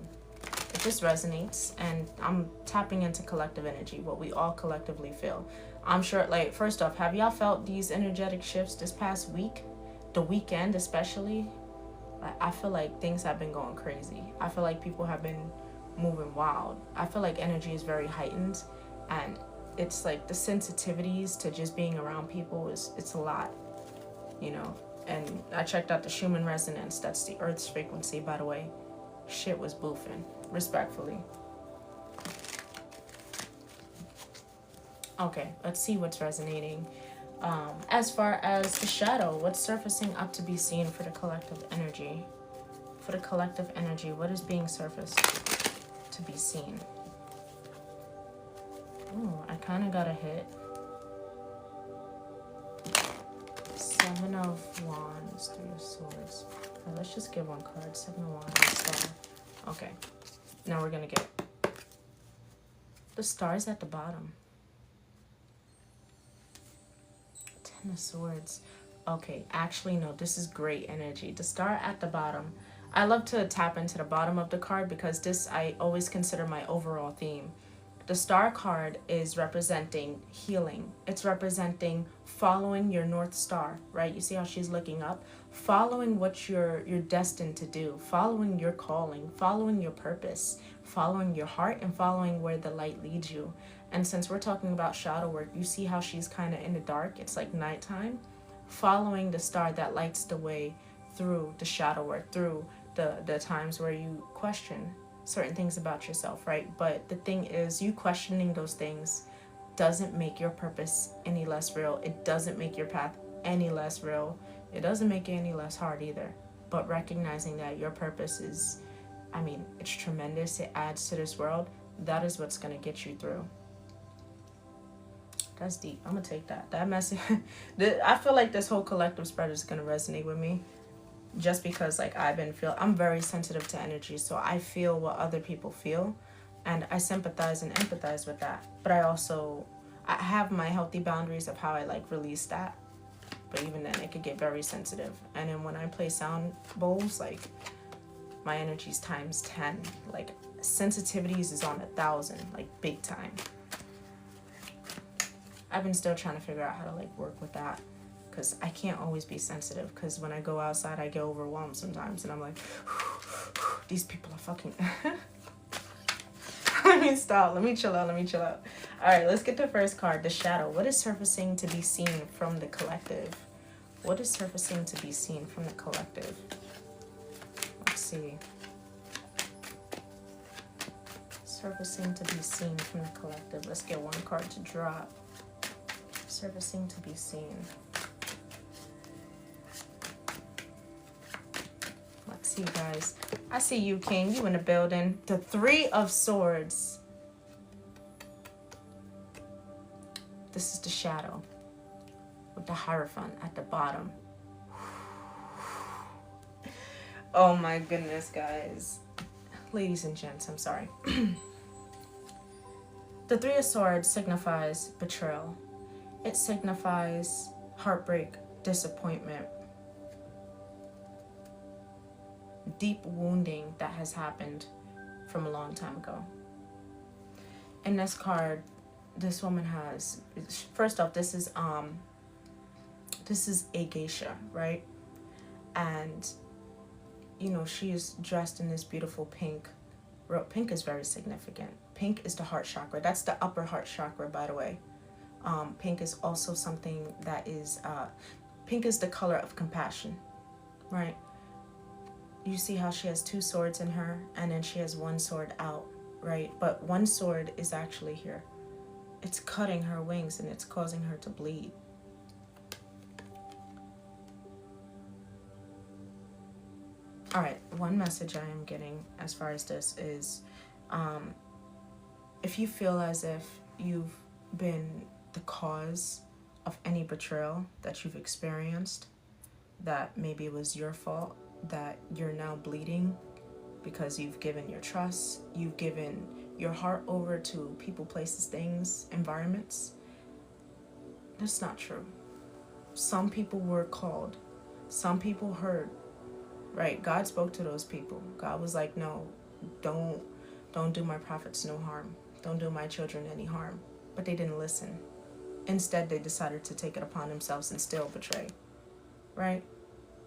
If this resonates, and I'm tapping into collective energy, what we all collectively feel. I'm sure, like, first off, have y'all felt these energetic shifts this past week? The weekend especially? I feel like things have been going crazy. I feel like people have been moving wild. I feel like energy is very heightened, and it's like the sensitivities to just being around people it's a lot, you know. And I checked out the Schumann resonance. That's the Earth's frequency, by the way. Shit was boofing, respectfully. Okay, let's see what's resonating. As far as the shadow, what's surfacing up to be seen for the collective energy? For the collective energy, what is being surfaced to be seen? Ooh, I kind of got a hit. 7 of Wands, 3 of Swords. Right, let's just get one card. 7 of Wands, Star. Okay, now we're gonna get the stars at the bottom. 10 of Swords. Okay, actually, no, this is great energy. The star at the bottom. I love to tap into the bottom of the card because this I always consider my overall theme. The star card is representing healing. It's representing following your North Star, right? You see how she's looking up? Following what you're destined to do, following your calling, following your purpose, following your heart, and following where the light leads you. And since we're talking about shadow work, you see how she's kind of in the dark? It's like nighttime. Following the star that lights the way through the shadow work, through the times where you question certain things about yourself, right? But the thing is, you questioning those things doesn't make your purpose any less real. It doesn't make your path any less real. It doesn't make it any less hard either. But recognizing that your purpose is, I mean, it's tremendous. It adds to this world. That is what's going to get you through. That's deep. I'm going to take that. That message. I feel like this whole collective spread is going to resonate with me. Just because like I'm very sensitive to energy, so I feel what other people feel, and I sympathize and empathize with that. But I have my healthy boundaries of how I like release that. But even then, it could get very sensitive. And then when I play sound bowls, like my energy's times 10. Like sensitivities is on 1,000, like big time. I've been still trying to figure out how to like work with that. Because I can't always be sensitive. Because when I go outside, I get overwhelmed sometimes. And I'm like, these people are fucking... Let me stop. Let me chill out. All right, let's get the first card. The shadow. What is surfacing to be seen from the collective? What is surfacing to be seen from the collective? Let's see. Surfacing to be seen from the collective. Let's get one card to drop. Surfacing to be seen. See you guys. I see you, King. You in the building. The Three of Swords. This is the shadow with the Hierophant at the bottom. Oh my goodness, guys. Ladies and gents, I'm sorry. The Three of Swords signifies betrayal. It signifies heartbreak, disappointment, deep wounding that has happened from a long time ago. In this card, this woman has, first off, this is a geisha, right? And you know, she is dressed in this beautiful pink. Pink is very significant. Pink is the heart chakra. That's the upper heart chakra, by the way. Pink is also something that is pink is the color of compassion, right? You see how she has two swords in her, and then she has one sword out, right? But one sword is actually here. It's cutting her wings and it's causing her to bleed. All right, one message I am getting as far as this is, if you feel as if you've been the cause of any betrayal that you've experienced, that maybe it was your fault, that you're now bleeding because you've given your trust, you've given your heart over to people, places, things, environments. That's not true. Some people were called. Some people heard, right? God spoke to those people. God was like, no, don't do my prophets no harm. Don't do my children any harm. But they didn't listen. Instead, they decided to take it upon themselves and still betray, right?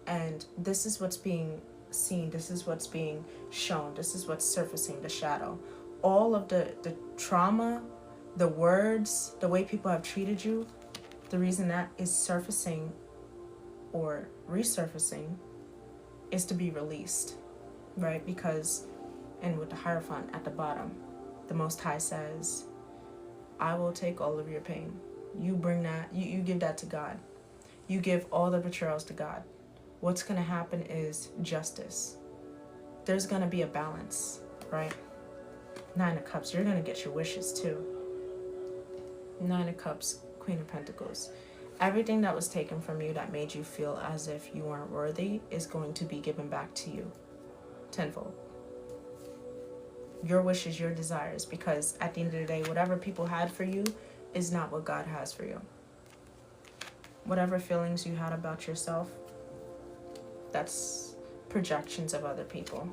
And this is what's being seen. This is what's being shown. This is what's surfacing, the shadow. All of the trauma, the words, the way people have treated you, the reason that is surfacing or resurfacing is to be released, right? Because, and with the Hierophant at the bottom, the Most High says, I will take all of your pain. You bring that, you give that to God. You give all the betrayals to God. What's going to happen is justice. There's going to be a balance, right? Nine of Cups, you're going to get your wishes too. Nine of Cups, Queen of Pentacles. Everything that was taken from you that made you feel as if you weren't worthy is going to be given back to you tenfold. Your wishes, your desires, because at the end of the day, whatever people had for you is not what God has for you. Whatever feelings you had about yourself, that's projections of other people.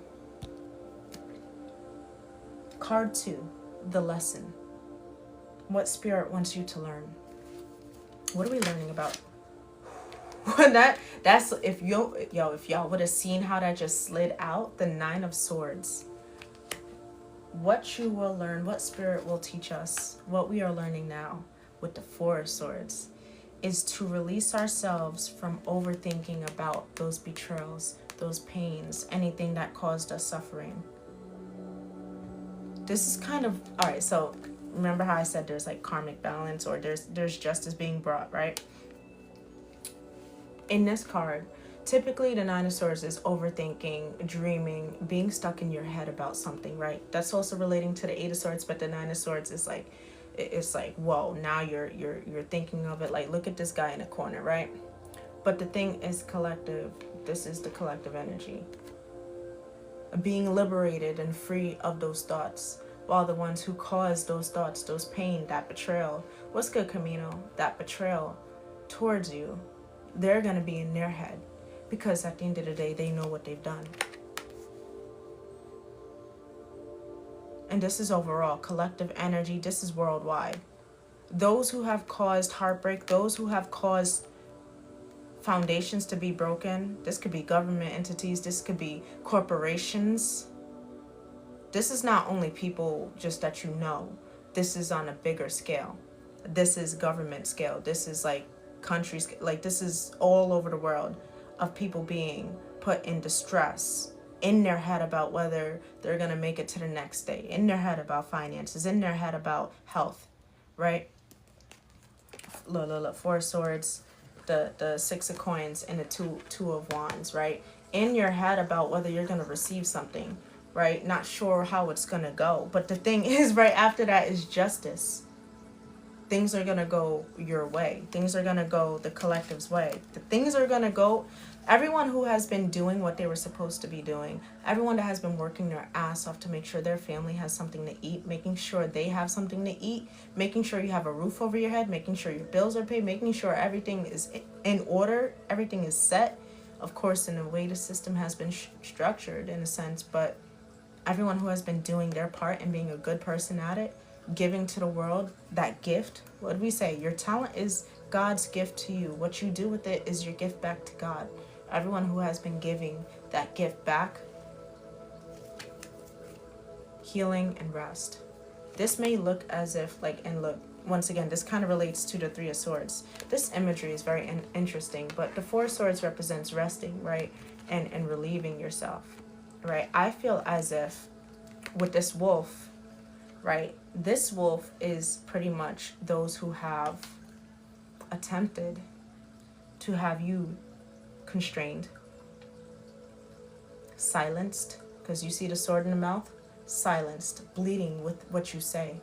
Card 2, the lesson. What spirit wants you to learn? What are we learning about? That's if y'all would have seen how that just slid out, the 9 of Swords. What you will learn, what spirit will teach us, what we are learning now with the 4 of Swords is to release ourselves from overthinking about those betrayals, those pains, anything that caused us suffering. This is kind of, all right, so remember how I said there's like karmic balance, or there's justice being brought, right? In this card, typically the 9 of Swords is overthinking, dreaming, being stuck in your head about something, right? That's also relating to the 8 of Swords, but the 9 of Swords is like, it's like, whoa, now you're thinking of it like, look at this guy in a corner, right? But the thing is collective. This is the collective energy. Being liberated and free of those thoughts, while the ones who caused those thoughts, those pain, that betrayal, what's good, Camino? That betrayal towards you, they're going to be in their head, because at the end of the day, they know what they've done. And this is overall collective energy. This is worldwide. Those who have caused heartbreak, those who have caused foundations to be broken, this could be government entities, this could be corporations. This is not only people just that you know. This is on a bigger scale. This is government scale. This is like countries, like this is all over the world, of people being put in distress, in their head about whether they're going to make it to the next day, in their head about finances, in their head about health, right? Look, 4 of Swords, the 6 of Coins, and the two of Wands, right? In your head about whether you're going to receive something, right? Not sure how it's going to go. But the thing is, right after that is justice. Things are going to go your way. Things are going to go the collective's way. The things are going to go, everyone who has been doing what they were supposed to be doing, everyone that has been working their ass off to make sure their family has something to eat, making sure they have something to eat, making sure you have a roof over your head, making sure your bills are paid, making sure everything is in order, everything is set. Of course, in a way the system has been structured in a sense, but everyone who has been doing their part and being a good person at it, giving to the world that gift. What did we say? Your talent is God's gift to you. What you do with it is your gift back to God. Everyone who has been giving that gift back, healing and rest. This may look as if like, and look, once again, this kind of relates to the 3 of Swords. This imagery is very interesting, but the 4 of Swords represents resting, right? And relieving yourself, right? I feel as if with this wolf, right? This wolf is pretty much those who have attempted to have you constrained, silenced, because you see the sword in the mouth, silenced, bleeding with what you say.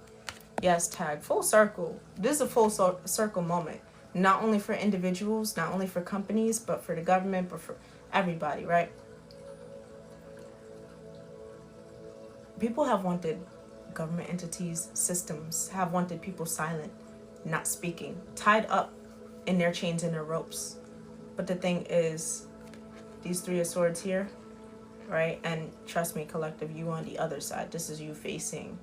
Yes, tag, full circle. This is a full circle moment, not only for individuals, not only for companies, but for the government, but for everybody, right? People have wanted, government entities, systems have wanted people silent, not speaking, tied up in their chains and their ropes. But the thing is, these 3 of Swords here, right? And trust me, collective, you on the other side. This is you facing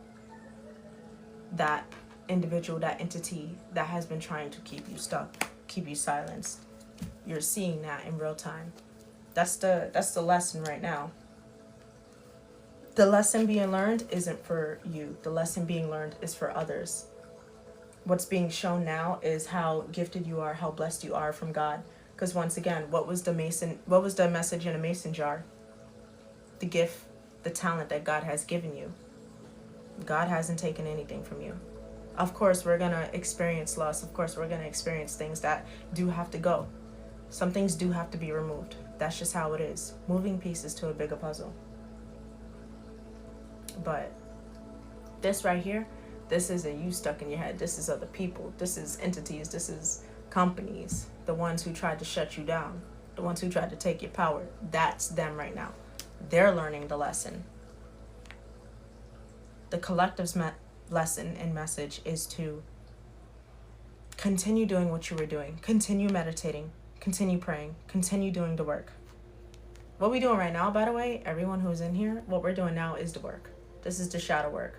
that individual, that entity that has been trying to keep you stuck, keep you silenced. You're seeing that in real time. That's the lesson right now. The lesson being learned isn't for you. The lesson being learned is for others. What's being shown now is how gifted you are, how blessed you are from God. Because once again, what was the message in a mason jar? The gift, the talent that God has given you. God hasn't taken anything from you. Of course, we're going to experience loss. Of course, we're going to experience things that do have to go. Some things do have to be removed. That's just how it is. Moving pieces to a bigger puzzle. But this right here, this isn't you stuck in your head. This is other people. This is entities. This is companies. The ones who tried to shut you down. The ones who tried to take your power. That's them right now. They're learning the lesson. The collective's lesson and message is to continue doing what you were doing. Continue meditating. Continue praying. Continue doing the work. What we're doing right now, by the way, everyone who's in here, what we're doing now is the work. This is the shadow work.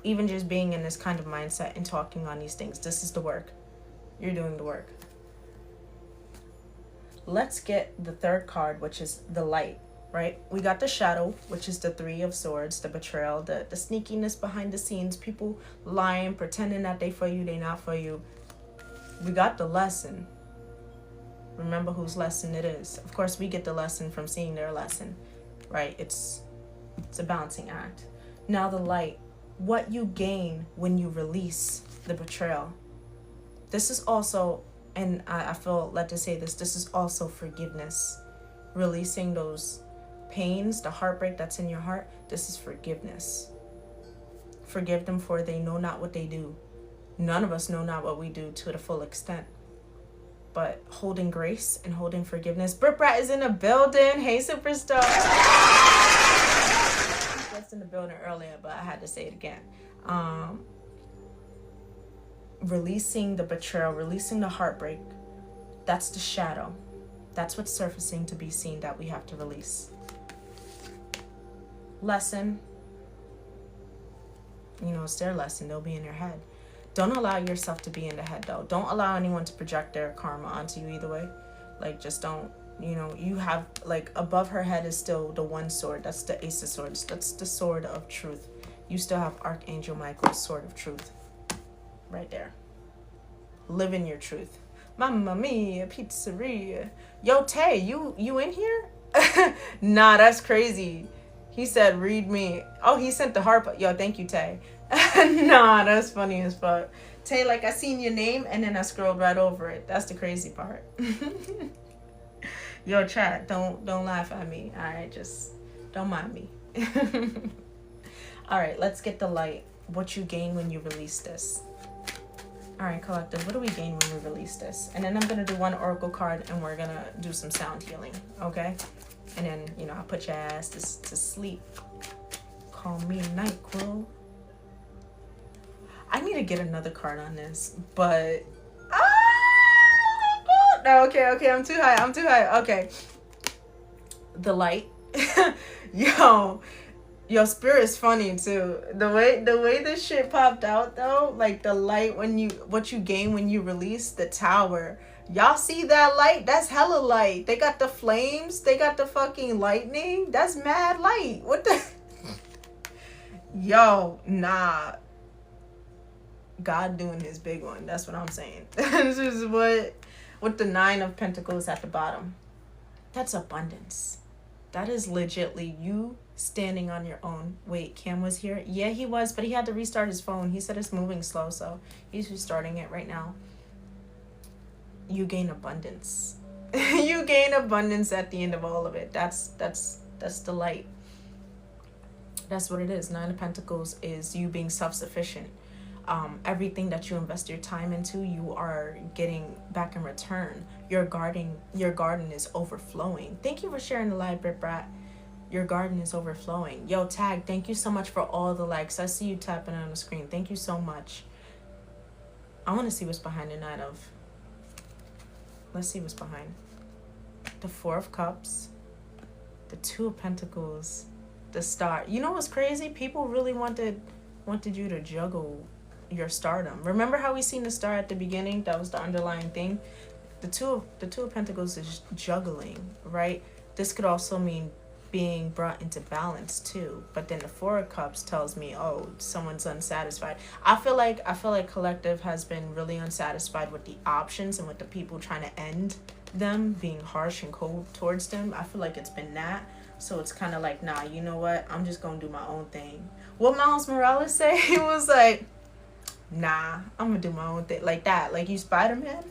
even just being in this kind of mindset and talking on these things. This is the work. You're doing the work. Let's get the third card, which is the light, right? We got the shadow, which is the Three of Swords, the betrayal, the sneakiness behind the scenes, people lying, pretending that they for you, they not for you. We got the lesson. Remember whose lesson it is. Of course, we get the lesson from seeing their lesson, right? It's a balancing act. Now the light, what you gain when you release the betrayal. This is also, and I feel led to say this is also forgiveness. Releasing those pains, the heartbreak that's in your heart, this is forgiveness. Forgive them, for they know not what they do. None of us know not what we do to the full extent. But holding grace and holding forgiveness. Britt Brat is in the building. Hey, superstar. I was in the building earlier, but I had to say it again. Releasing the betrayal, releasing the heartbreak, that's the shadow. That's what's surfacing to be seen that we have to release. Lesson. You know, it's their lesson. They'll be in your head. Don't allow yourself to be in the head, though. Don't allow anyone to project their karma onto you either way. Like, just don't, you know, you have, like, above her head is still the one sword. That's the Ace of Swords. That's the sword of truth. You still have Archangel Michael's sword of truth. Right there. Live in your truth. Mamma mia, pizzeria. Yo, Tay, you in here? Nah, that's crazy. He said, read me. Oh, he sent the heart. Yo, thank you, Tay. Nah, that's funny as fuck. Tay, like, I seen your name and then I scrolled right over it. That's the crazy part. Yo, chat, don't laugh at me. All right, just don't mind me. All right, let's get the light. What you gain when you release this. All right, collective, what do we gain when we release this? And then I'm going to do one oracle card and we're going to do some sound healing, okay? And then, you know, I'll put your ass to sleep. Call me NyQuil. I need to get another card on this, but... No, okay, I'm too high. Okay. The light. Yo, spirit is funny too. The way this shit popped out though, like the light what you gain when you release the tower. Y'all see that light? That's hella light. They got the flames. They got the fucking lightning. That's mad light. What the? Yo, nah. God doing his big one. That's what I'm saying. This is what the Nine of Pentacles at the bottom. That's abundance. That is legitly you standing on your own. Wait, Cam was here? Yeah, he was, but he had to restart his phone. He said it's moving slow, so he's restarting it right now. You gain abundance. You gain abundance at the end of all of it. That's the light. That's what it is. Nine of Pentacles is you being self-sufficient. Everything that you invest your time into, you are getting back in return. Your garden is overflowing. Thank you for sharing the live, Brit Brat. Your garden is overflowing. Yo, Tag, thank you so much for all the likes. I see you tapping on the screen. Thank you so much. I want to see what's behind the Nine of. Let's see what's behind. The Four of Cups. The Two of Pentacles. The Star. You know what's crazy? People really wanted you to juggle your stardom. Remember how we seen the star at the beginning? That was the underlying thing. The two of Pentacles is juggling, right? This could also mean being brought into balance too. But then the Four of Cups tells me, oh, someone's unsatisfied. I feel like collective has been really unsatisfied with the options and with the people trying to end them, being harsh and cold towards them. I feel like it's been that. So it's kind of like, nah, you know what? I'm just gonna do my own thing. What Miles Morales say? He was like, nah, I'm gonna do my own thing. Like that. Like you Spider-Man.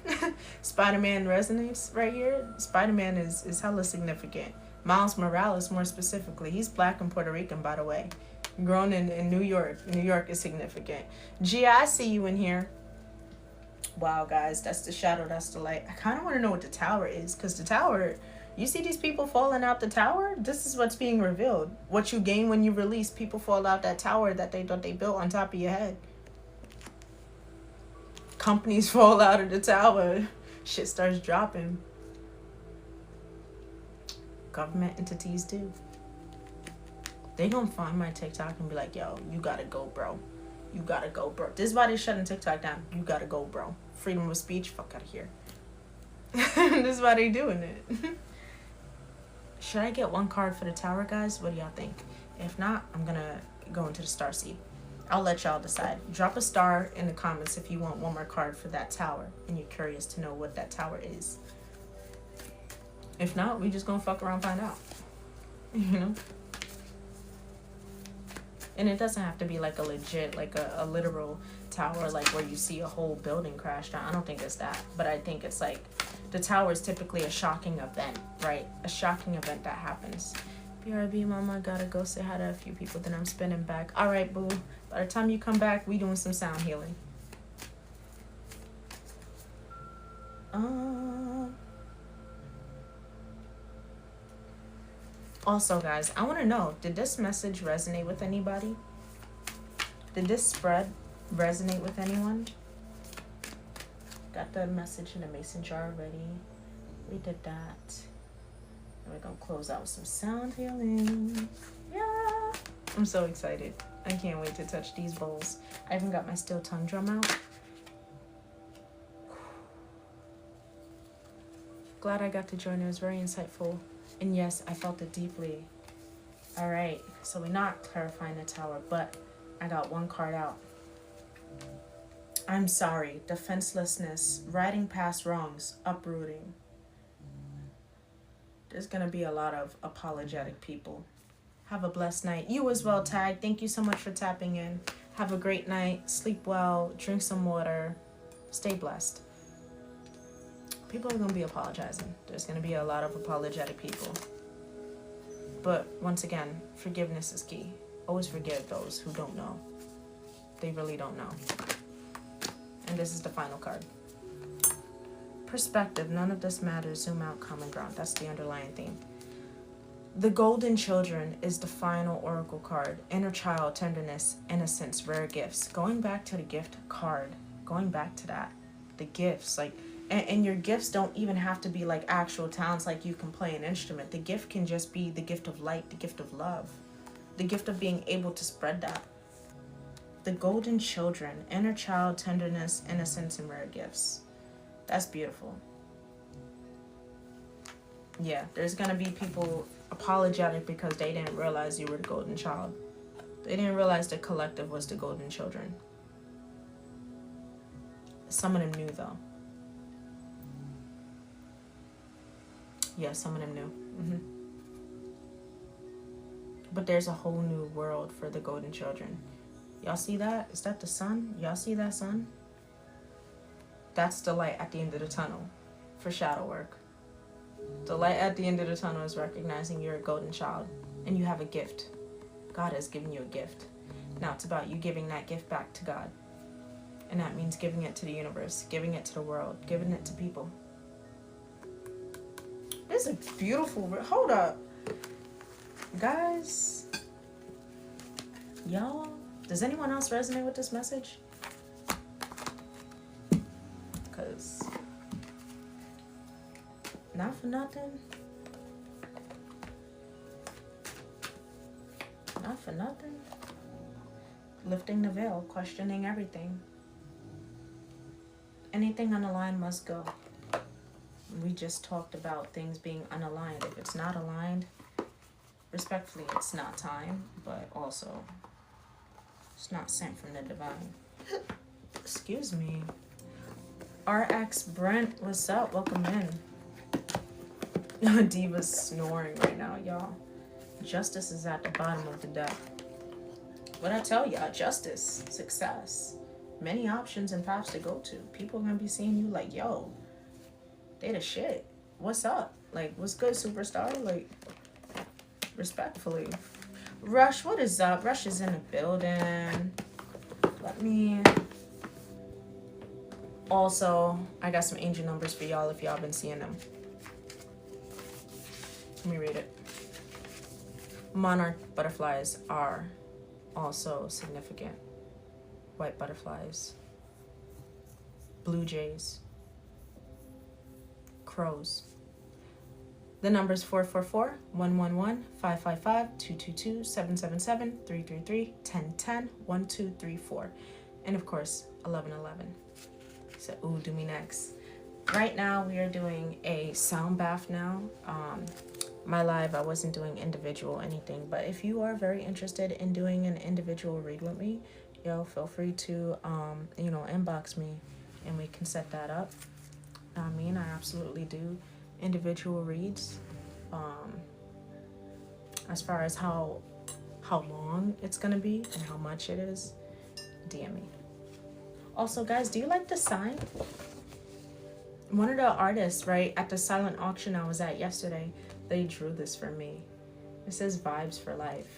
Spider-Man resonates right here. Spider-Man is hella significant. Miles Morales, more specifically. He's Black and Puerto Rican, by the way. Grown in New York. New York is significant. Gia, I see you in here. Wow, guys. That's the shadow. That's the light. I kind of want to know what the tower is. Because the tower... You see these people falling out the tower? This is what's being revealed. What you gain when you release. People fall out that tower that they thought they built on top of your head. Companies fall out of the tower. Shit starts dropping. Government entities do. They gonna find my TikTok and be like, yo, you gotta go, bro. You gotta go, bro. This is why they shutting TikTok down. You gotta go, bro. Freedom of speech, fuck out of here. This is why they doing it. Should I get one card for the tower, guys? What do y'all think? If not, I'm gonna go into the starseed. I'll let y'all decide. Drop a star in the comments if you want one more card for that tower and you're curious to know what that tower is. If not, we just gonna fuck around and find out. You know? And it doesn't have to be like a legit, like a literal tower, like where you see a whole building crash down. I don't think it's that. But I think it's like, the tower is typically a shocking event, right? A shocking event that happens. BRB, mama, gotta go say hi to a few people, then I'm spinning back. All right, boo. By the time you come back, we doing some sound healing. Also, guys, I want to know, did this message resonate with anybody? Did this spread resonate with anyone? Got the message in the mason jar already. We did that. And we're going to close out with some sound healing. Yeah. I'm so excited. I can't wait to touch these bowls. I even got my steel tongue drum out. Glad I got to join. It was very insightful. And yes, I felt it deeply. All right. So we're not clarifying the tower, but I got one card out. I'm sorry. Defenselessness. Riding past wrongs. Uprooting. There's going to be a lot of apologetic people. Have a blessed night. You as well, Tag. Thank you so much for tapping in. Have a great night. Sleep well. Drink some water. Stay blessed. People are going to be apologizing. There's going to be a lot of apologetic people. But once again, forgiveness is key. Always forgive those who don't know. They really don't know. And this is the final card. Perspective. None of this matters. Zoom out. Common ground. That's the underlying theme. The Golden Children is the final oracle card. Inner child, tenderness, innocence, rare gifts. Going back to the gift card. Going back to that. The gifts. Like, and your gifts don't even have to be like actual talents like you can play an instrument. The gift can just be the gift of light, the gift of love. The gift of being able to spread that. The Golden Children. Inner child, tenderness, innocence, and rare gifts. That's beautiful. Yeah, there's going to be people apologetic because they didn't realize you were the golden child. They didn't realize the collective was the golden children. Some of them knew, though. Yeah, some of them knew. But there's a whole new world for the golden children. Y'all see that? Is that the sun? Y'all see that sun? That's the light at the end of the tunnel for shadow work. The light at the end of the tunnel is recognizing you're a golden child and you have a gift. God has given you a gift. Now it's about you giving that gift back to God. And that means giving it to the universe, giving it to the world, giving it to people. This is a beautiful, hold up. Guys, y'all, does anyone else resonate with this message? Because not for nothing. Not for nothing. Lifting the veil, questioning everything. Anything unaligned must go. We just talked about things being unaligned. If it's not aligned, respectfully, it's not time, but also it's not sent from the divine. Excuse me. RX Brent, what's up? Welcome in. Diva's snoring right now, y'all. Justice is at the bottom of the deck. What I tell y'all, justice, success, many options and paths to go to. People are gonna be seeing you like, yo, they the shit. What's up? Like, what's good, superstar? Like, respectfully. Rush, what is up? Rush is in the building. Let me... Also, I got some angel numbers for y'all if y'all been seeing them. Let me read it. Monarch butterflies are also significant. White butterflies. Blue jays. Crows. The number is 444-111-555-222-777-333-1010-1234. And of course, 1111. So, ooh, do me next. Right now, we are doing a sound bath now. My live, I wasn't doing individual anything, but if you are very interested in doing an individual read with me, yo, feel free to, inbox me and we can set that up. I mean, I absolutely do individual reads. As far as how long it's gonna be and how much it is, DM me. Also, guys, do you like the sign? One of the artists, right, at the silent auction I was at yesterday, they drew this for me. It says Vibes for Life.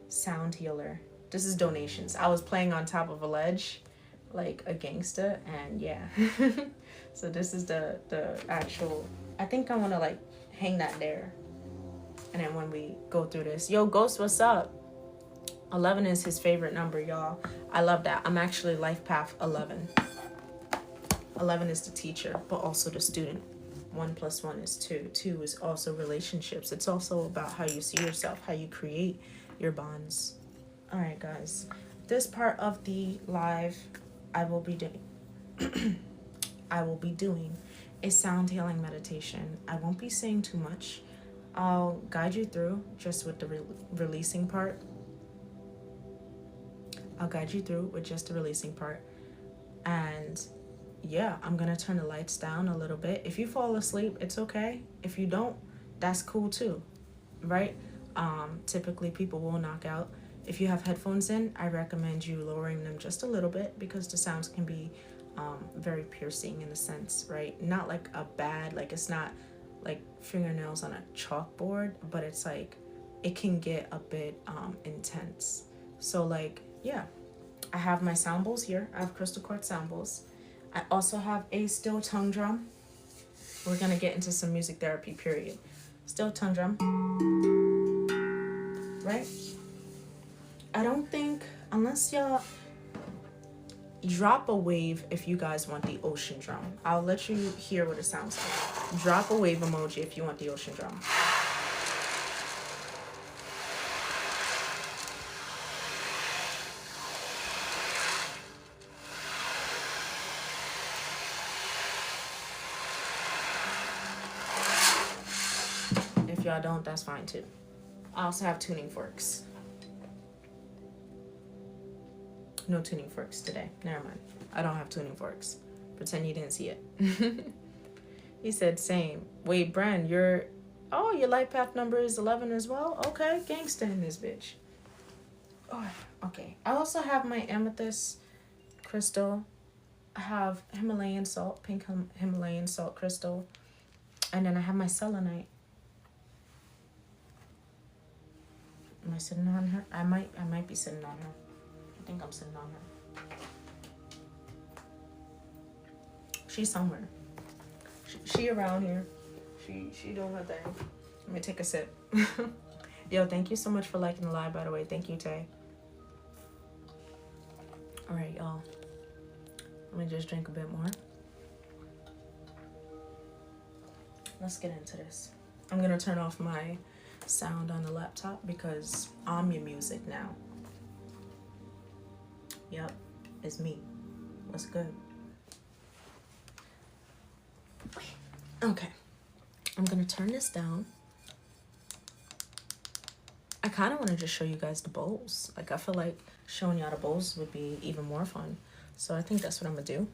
Sound healer. This is donations. I was playing on top of a ledge like a gangster, and yeah. So this is the actual, I think I want to like hang that there. And then when we go through this, yo, Ghost, what's up? 11 is his favorite number, y'all. I love that. I'm actually life path 11. 11 is the teacher, but also the student. 1 + 1 is 2. 2 is also relationships. It's also about how you see yourself, how you create your bonds. All right, guys. This part of the live, I will be doing a sound healing meditation. I won't be saying too much. I'll guide you through just with the releasing part. I'll guide you through with just the releasing part. And yeah, I'm gonna turn the lights down a little bit. If you fall asleep, it's okay. If you don't, that's cool too, right? Typically people will knock out. If you have headphones in, I recommend you lowering them just a little bit because the sounds can be very piercing in a sense, right? Not like a bad, like it's not like fingernails on a chalkboard, but it's like it can get a bit intense. So like, yeah, I have my sound bowls here. I have crystal quartz sound bowls. I also have a steel tongue drum. We're gonna get into some music therapy, period. Steel tongue drum, right? I don't think, unless y'all drop a wave if you guys want the ocean drum. I'll let you hear what it sounds like. Drop a wave emoji if you want the ocean drum. If y'all don't, that's fine too. I also have tuning forks. No tuning forks today. Never mind. I don't have tuning forks. Pretend you didn't see it. He said same. Wait, Bren, your light path number is 11 as well? Okay, gangsta in this bitch. Oh, okay. I also have my amethyst crystal. I have Himalayan salt, pink Himalayan salt crystal. And then I have my selenite. Am I sitting on her? I might be sitting on her. I think I'm sitting on her. She's somewhere. She around here. She doing her thing. Let me take a sip. Yo, thank you so much for liking the live, by the way. Thank you, Tay. All right, y'all. Let me just drink a bit more. Let's get into this. I'm gonna turn off my sound on the laptop because I'm your music now. Yep, it's me. What's good? Okay, I'm gonna turn this down. I kind of want to just show you guys the bowls. Like, I feel like showing y'all the bowls would be even more fun. So I think that's what I'm gonna do.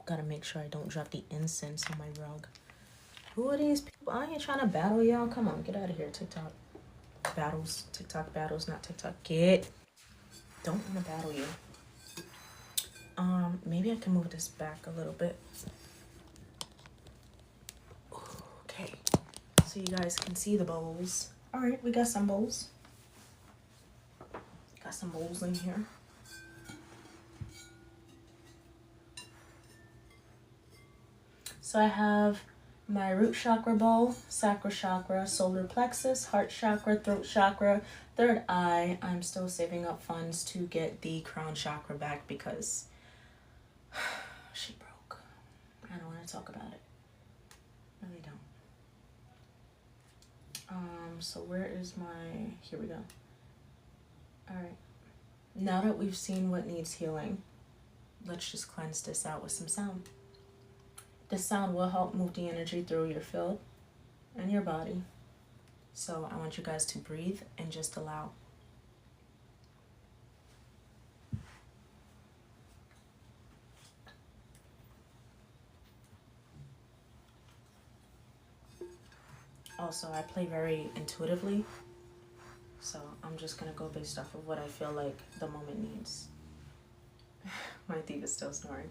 Gotta make sure I don't drop the incense on my rug. Who are these people? I ain't trying to battle y'all. Come on, get out of here, TikTok. Battles. TikTok battles, not TikTok. Don't want to battle you. Maybe I can move this back a little bit. Okay. So you guys can see the bowls. Alright, we got some bowls. Got some bowls in here. So I have my root chakra bowl, sacral chakra, solar plexus, heart chakra, throat chakra, third eye. I'm still saving up funds to get the crown chakra back because to talk about it. Really don't. So where is my, here we go. All right. Now that we've seen what needs healing, let's just cleanse this out with some sound. This sound will help move the energy through your field and your body. So I want you guys to breathe and just allow. Also, I play very intuitively, so I'm just gonna go based off of what I feel like the moment needs. My thief is still snoring.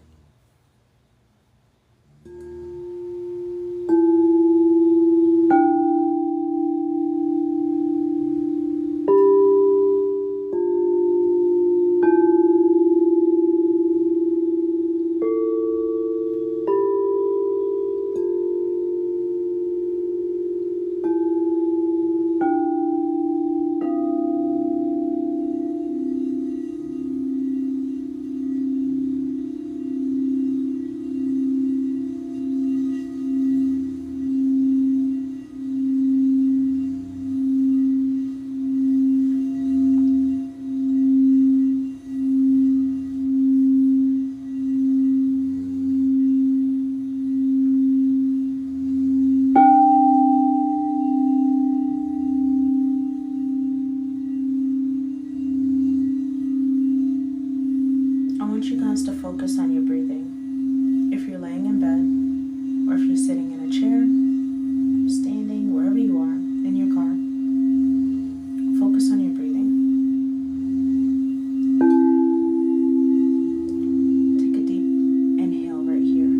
To focus on your breathing. If you're laying in bed, or if you're sitting in a chair, standing, wherever you are, in your car, focus on your breathing. Take a deep inhale right here.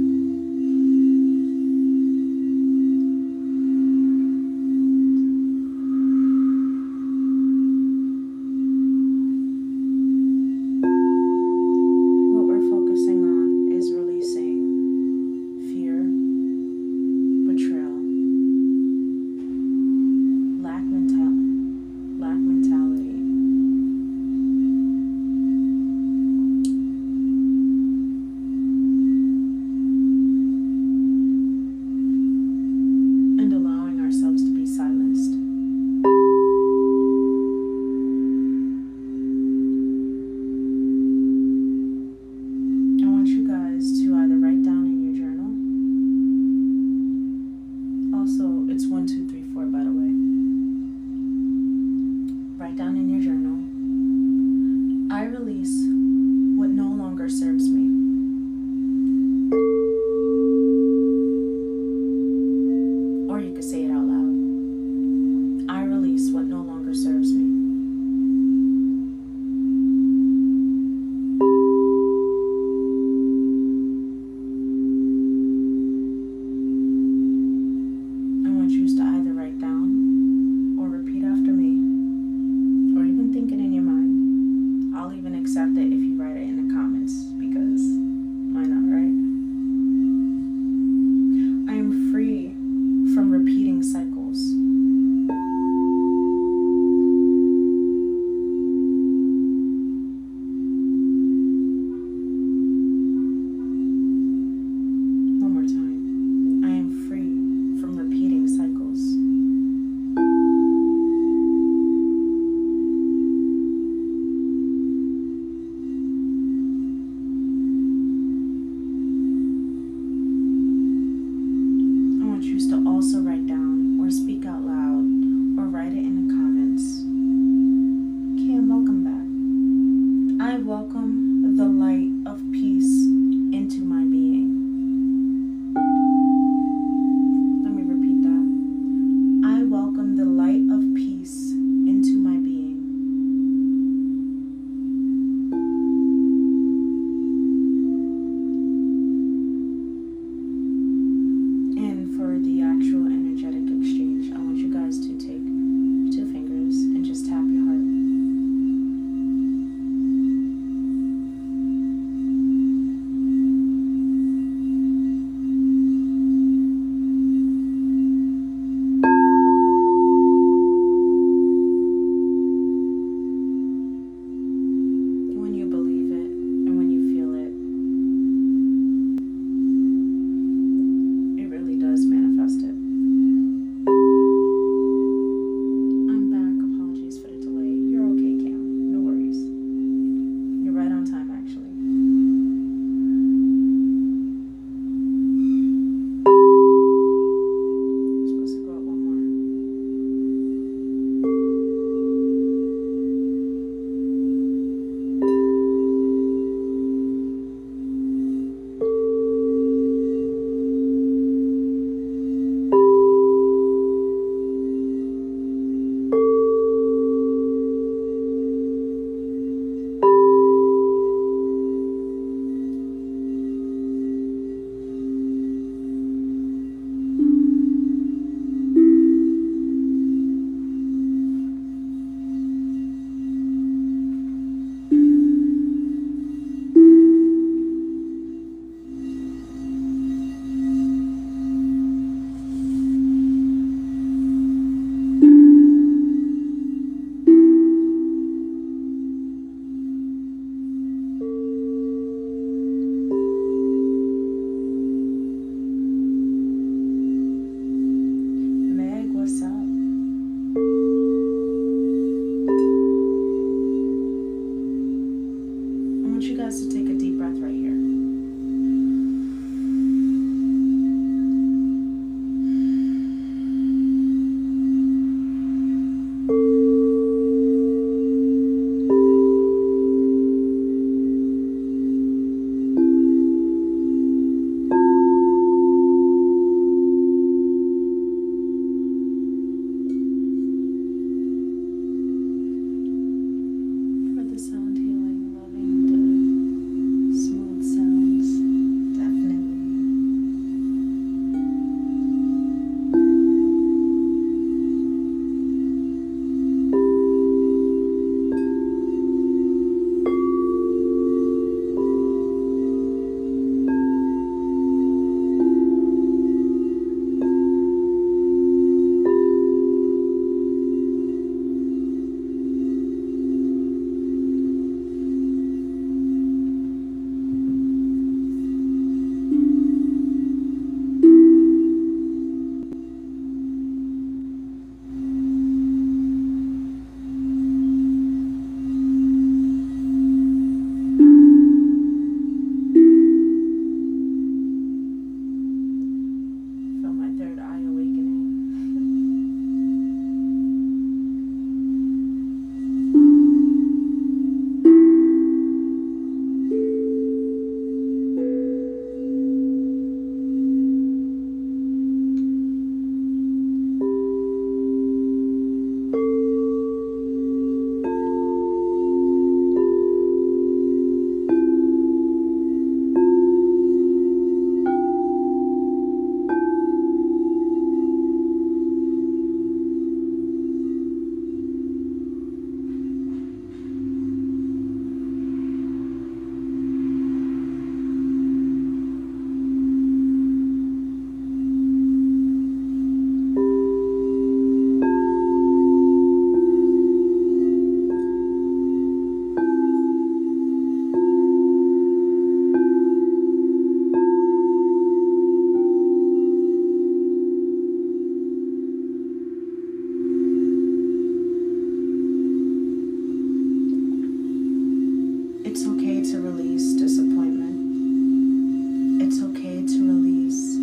It's okay to release.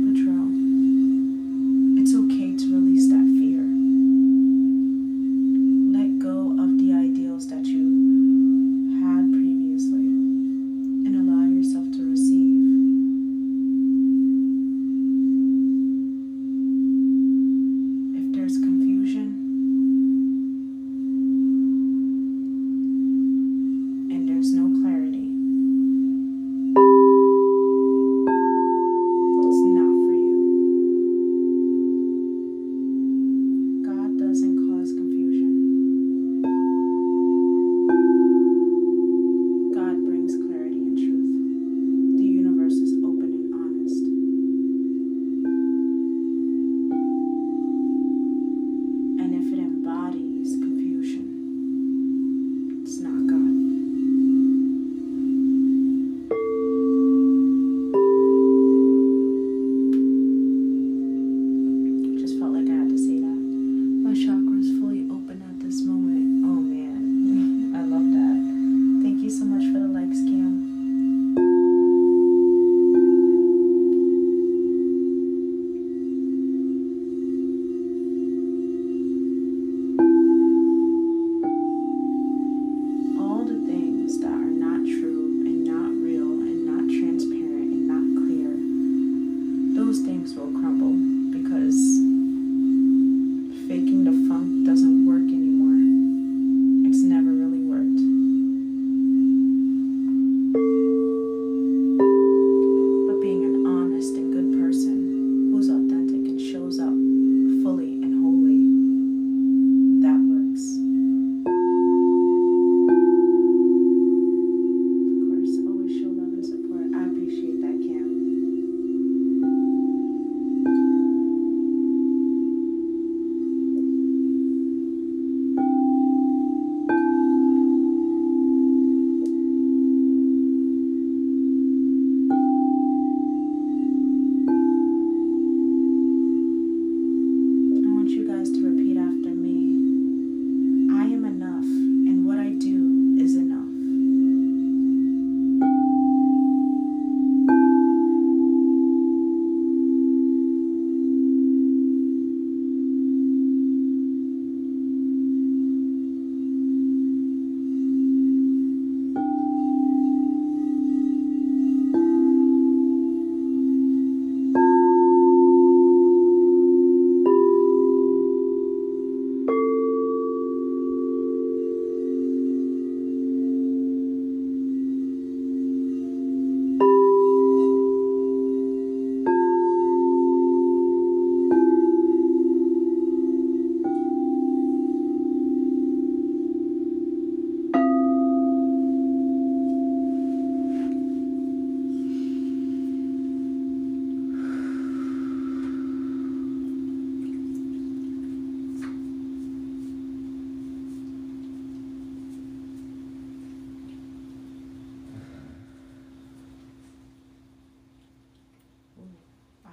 Latrell. It's okay to release that fear. Let go of the ideals that you had previously and allow yourself to receive. If there's confusion and there's no clarity, it's not for you. God doesn't cause confusion. God brings clarity and truth. The universe is open and honest. And if it embodies confusion, it's not God. Just felt like I had to say that. My chakra is fully open at this moment. Oh man, I love that. Thank you so much for the likes, Cam. All the things that are not true and not real and not transparent and not clear, those things will crumble because faking the funk doesn't work anymore. It's never really worked. But being an honest and good person who's authentic and shows up fully and wholly, that works. Of course, always show love and support. I appreciate that, Cam. I want you guys to repeat after me. I am enough, and what I do is enough.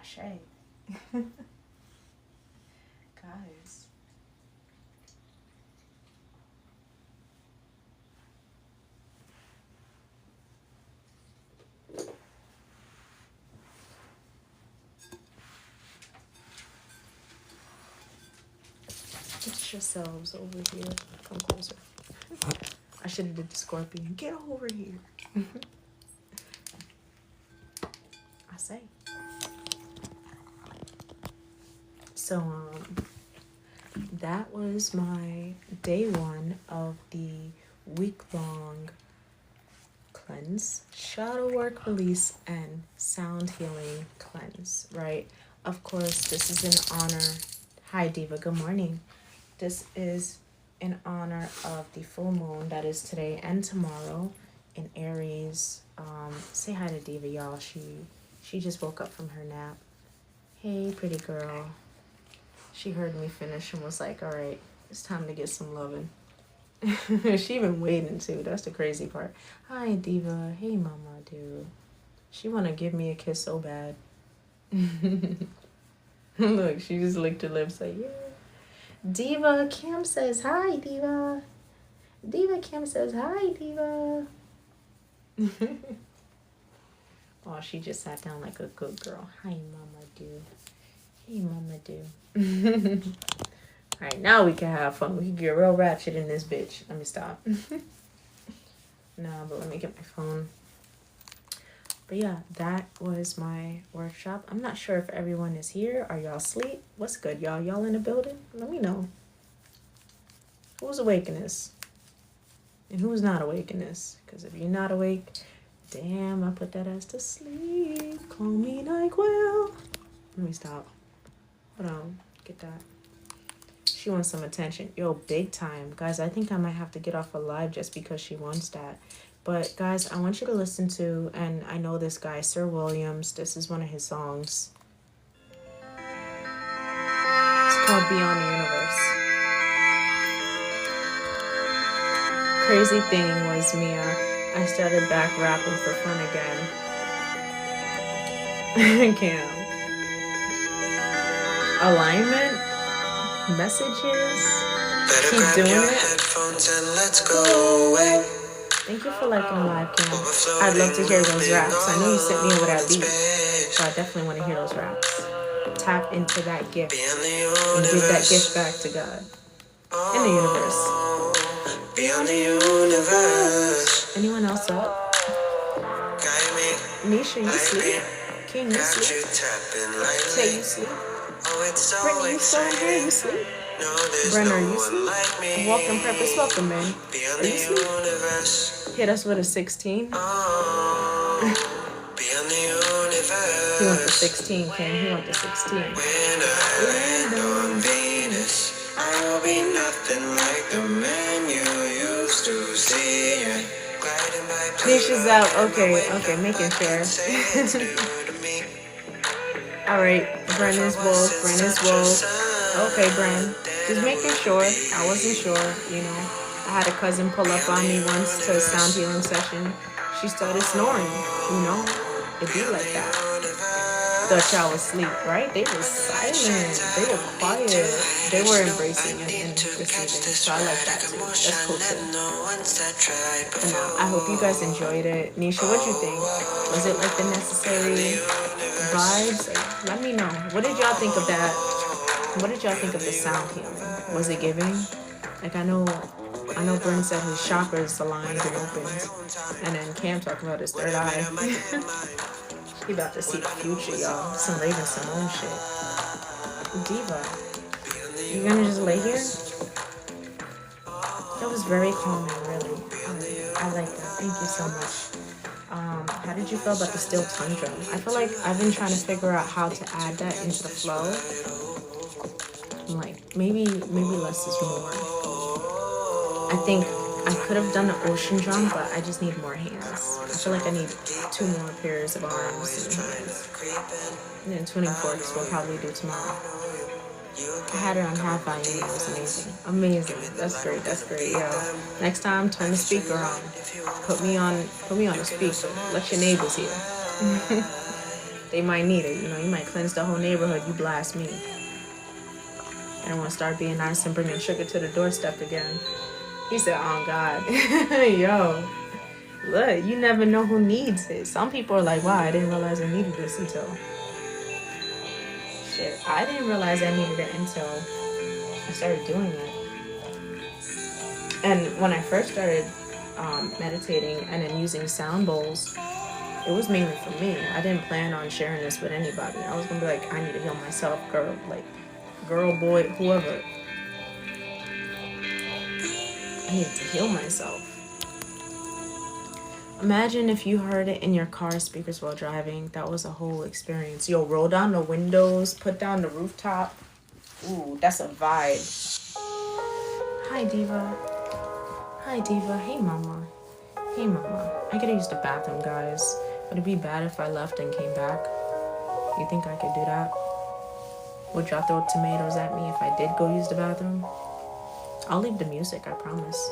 Ashe. Guys. Get yourselves over here. Come closer. I should have did the scorpion. Get over here. I say. So, that was my day one of the week-long cleanse, shadow work release, and sound healing cleanse, right? Of course, this is in honor. Hi, Diva. Good morning. This is in honor of the full moon that is today and tomorrow in Aries. Say hi to Diva, y'all. She just woke up from her nap. Hey, pretty girl. She heard me finish and was like, all right, it's time to get some loving. She been waiting too. That's the crazy part. Hi, Diva. Hey, mama, dude. She want to give me a kiss so bad. Look, she just licked her lips like, yeah. Diva Kim says hi, Diva. Diva Kim says hi, Diva. Oh, she just sat down like a good girl. Hi, mama do. Hey, mama do. Alright, now we can have fun. We can get real ratchet in this bitch. Let me stop. Nah, but let me get my phone. But yeah, that was my workshop. I'm not sure if everyone is here. Are y'all asleep? What's good, y'all? Y'all in the building? Let me know. Who's awake in this? And who's not awake in this? Because if you're not awake, damn, I put that ass to sleep. Call me NyQuil. Let me stop. Hold on. Get that. She wants some attention. Yo, big time. Guys, I think I might have to get off a live just because she wants that. But, guys, I want you to listen to, and I know this guy, Sir Williams. This is one of his songs. It's called Beyond the Universe. Crazy thing was, Mia, I started back rapping for fun again. Cam. Alignment? Messages? Keep doing it. And let's go away. Thank you for liking the live, Cam. I'd love to hear those raps. I know you sent me over that beat, so I definitely want to hear those raps. Tap into that gift and give that gift back to God and the universe. Beyond the universe. Anyone else up? Nisha, you sleep? King, you sleep? Tay, you sleep? Brittany, you still in here? You sleep? Brenner, you sleep? Welcome, Purpose, welcome, man. Are you sleep? Hit us with a 16. He wants the 16, Ken. He wants the 16. Land on Venus, I will be nothing like the man you used to see. Nisha's out. Okay, making sure. Alright, Brenna's wolf. Okay, Bren. Just making sure. I wasn't sure, you know. I had a cousin pull up on me once to a sound healing session. She started snoring, you know. It'd be like that. Thought y'all was asleep, right? They were silent. They were quiet. They were embracing and receiving. So I like that too. That's cool too. But now, I hope you guys enjoyed it. Nisha, what'd you think? Was it like the necessary vibes? Let me know. What did y'all think of that? What did y'all think of the sound healing? Was it giving? Like I know Bryn said his chakras aligned and opened. And then Cam talking about his third eye. He about to see the future, y'all. Some Raven Simone shit. Diva, you gonna just lay here? That was very calming, really. I like that. Thank you so much. How did you feel about the steel tongue drum? I feel like I've been trying to figure out how to add that into the flow. Like maybe less is more. I think I could have done an ocean drum, but I just need more hands. I feel like I need 2 more pairs of arms and hands. And then tuning forks we'll probably do tomorrow. I had it on half volume and it was amazing. That's great, yo. Next time, turn the speaker on. Put me on the speaker. Let your neighbors hear. They might need it, you know. You might cleanse the whole neighborhood. You blast me. I don't want to start being nice and bringing sugar to the doorstep again. He said, oh, God. Yo, look, you never know who needs it. Some people are like, wow, I didn't realize I needed this until... Shit, I didn't realize I needed it until I started doing it. And when I first started meditating and then using sound bowls, it was mainly for me. I didn't plan on sharing this with anybody. I was going to be like, I need to heal myself, girl. Like, girl, boy, whoever. I needed to heal myself. Imagine if you heard it in your car speakers while driving. That was a whole experience. Yo, roll down the windows, put down the rooftop. Ooh, that's a vibe. Hi, Diva. Hey, Mama. I gotta use the bathroom, guys. Would it be bad if I left and came back? You think I could do that? Would y'all throw tomatoes at me if I did go use the bathroom? I'll leave the music, I promise.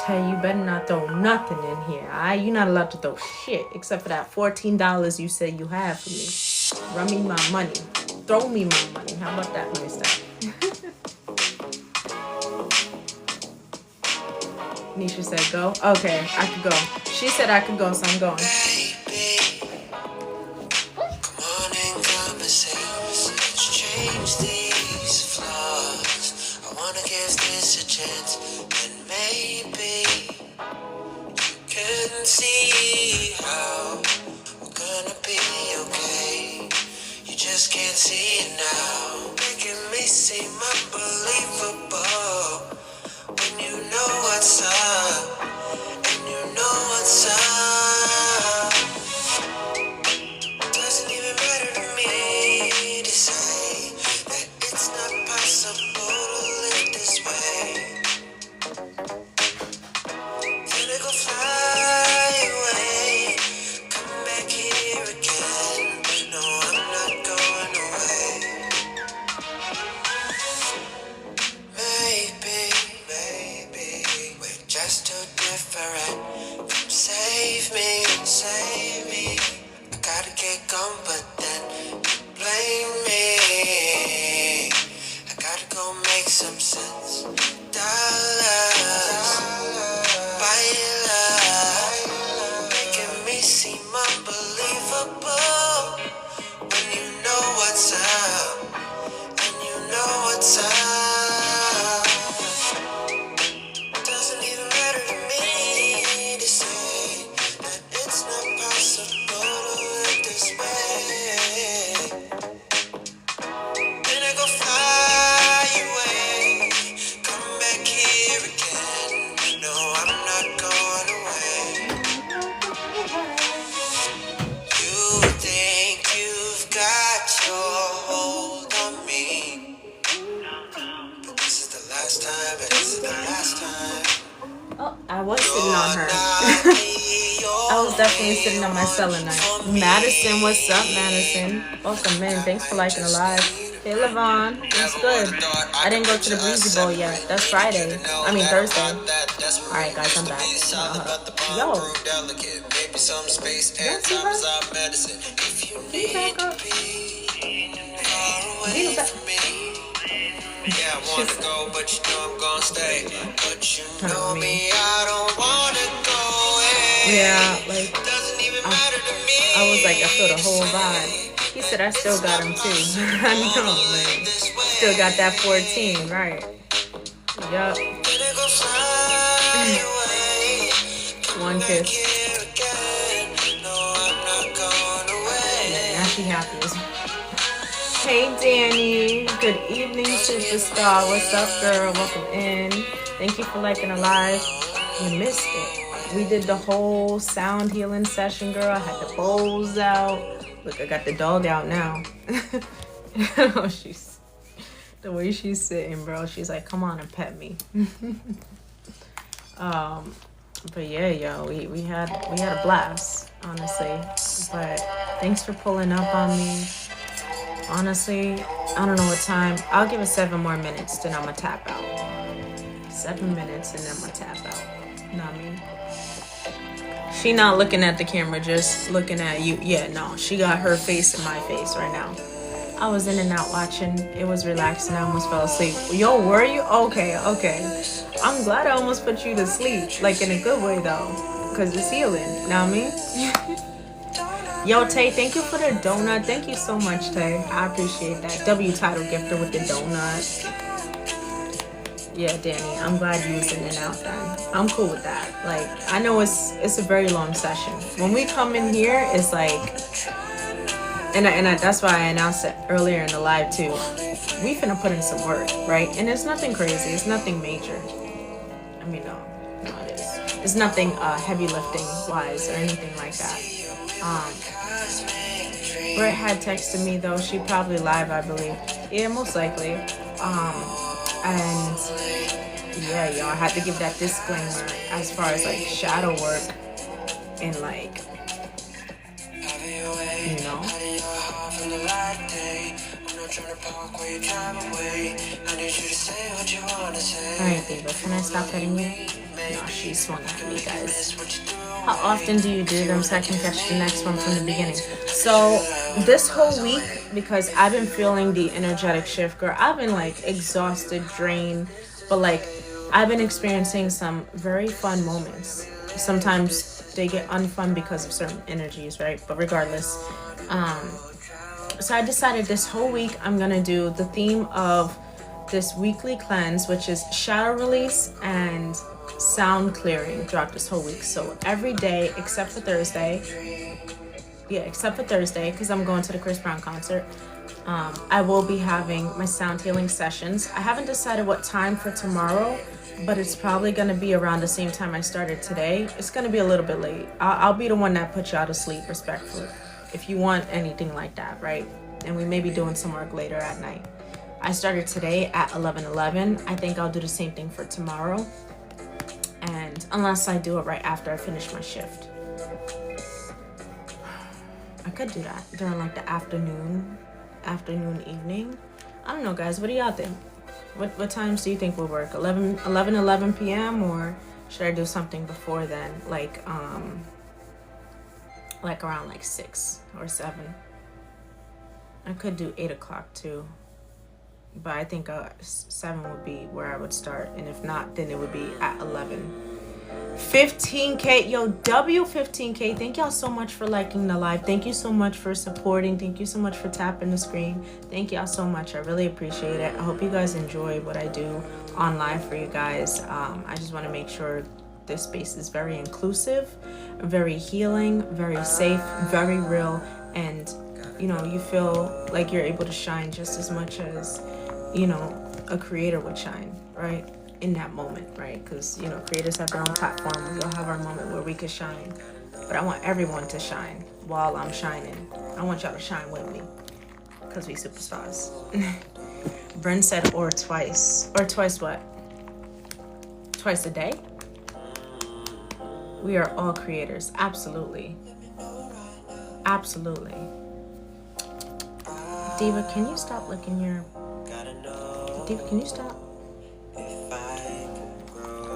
Hey, you better not throw nothing in here, alright? You're not allowed to throw shit except for that $14 you said you have for me. Run me my money. Throw me my money. How about that nice stuff? Nisha said go. Okay, I could go. She said I could go, so I'm going. See how we're gonna be okay. You just can't see it now. Making me seem unbelievable when you know what's up, and you know what's up. Doesn't even matter to me to say that it's not possible to live this way. Then I go fly away, come back here again. No, I'm not going away. Maybe we're just too different. Save me. I gotta get gone, but then you blame me. I gotta go make some sense. Dollars, buy love, making me seem unbelievable when you know what's up, and you know what's up. Doesn't even matter to me to say that it's not possible to live this way. Then I go fly away, come back here again. No, I'm not going away. You think you've got your hold on me, but this is the last time, and this is the last time. Oh, I was sitting on her. I was definitely sitting on my selenite. Madison, what's up, Madison? Welcome in. Thanks for liking the live. Hey, Levon. What's good? I didn't go to the Breezy Bowl yet. That's Friday. I mean, Thursday. Alright, guys, I'm back. Yo. Can you back up? Vino, back. Yeah, I wanna go, but you know I'm gonna stay. But you know me, I don't wanna go away. Yeah, like, Doesn't even matter to me. I was like, I feel the whole vibe. He said I still got him too. I know, man. Still got that 14, right? Yup. One kiss. Yeah, now she happy as well. Hey Danny, good evening superstar. What's up girl? Welcome in. Thank you for liking the live. You missed it. We did the whole sound healing session, girl. I had the bowls out. Look, I got the dog out now. Oh, she's the way she's sitting, bro. She's like, come on and pet me. But yeah, yo, we had a blast, honestly. But thanks for pulling up on me. Honestly, I don't know what time. I'll give it 7 more minutes, then I'm gonna tap out. 7 minutes, and then I'm gonna tap out. You know what I mean? She not looking at the camera, just looking at you. Yeah, no, she got her face in my face right now. I was in and out watching. It was relaxing. I almost fell asleep. Yo, were you? Okay. I'm glad I almost put you to sleep. Like, in a good way, though. Because it's healing. You know what I mean? Yo, Tay, thank you for the donut. Thank you so much, Tay. I appreciate that. W title gifter with the donut. Yeah, Danny, I'm glad you was in and out then. I'm cool with that. Like, I know it's a very long session. When we come in here, it's like, and that's why I announced it earlier in the live too. We finna put in some work, right? And it's nothing crazy. It's nothing major. I mean, no, it is. It's nothing heavy lifting wise or anything like that. Britt had texted me though. She probably live, I believe. Yeah, most likely. And yeah, yo, I had to give that disclaimer as far as like shadow work and like, you know. Alright, Diva, can I stop petting you? No, she swung at me, guys. How often do you do them so I can catch the next one from the beginning? So this whole week, because I've been feeling the energetic shift, girl, I've been like exhausted, drained, but like I've been experiencing some very fun moments. Sometimes they get unfun because of certain energies, right? But regardless, um, so I decided this whole week I'm gonna do the theme of this weekly cleanse, which is shadow release and sound clearing throughout this whole week. So every day except for Thursday, yeah, except for Thursday, because I'm going to the Chris Brown concert. I will be having my sound healing sessions. I haven't decided what time for tomorrow, but it's probably going to be around the same time I started today. It's going to be a little bit late. I'll be the one that puts you out to sleep, respectfully, if you want anything like that, right? And we may be doing some work later at night. I started today at 11:11. I think I'll do the same thing for tomorrow. And unless I do it right after I finish my shift. I could do that during like the afternoon, evening. I don't know, guys. What do y'all think? What times do you think will work? 11 p.m. or should I do something before then, like around like 6 or 7? I could do 8 o'clock too, but I think 7 would be where I would start, and if not, then it would be at 11. 15K, yo, W15K. Thank y'all so much for liking the live. Thank you so much for supporting. Thank you so much for tapping the screen. Thank y'all so much. I really appreciate it. I hope you guys enjoy what I do on live for you guys. I just want to make sure this space is very inclusive, very healing, very safe, very real, and you feel like you're able to shine just as much as a creator would shine, right? In that moment, right? Because creators have their own platform. We all have our moment where we could shine, but I want everyone to shine while I'm shining. I want y'all to shine with me, because we superstars. Bryn said or twice what? Twice a day? We are all creators. Absolutely. Diva, can you stop licking your... Diva, can you stop?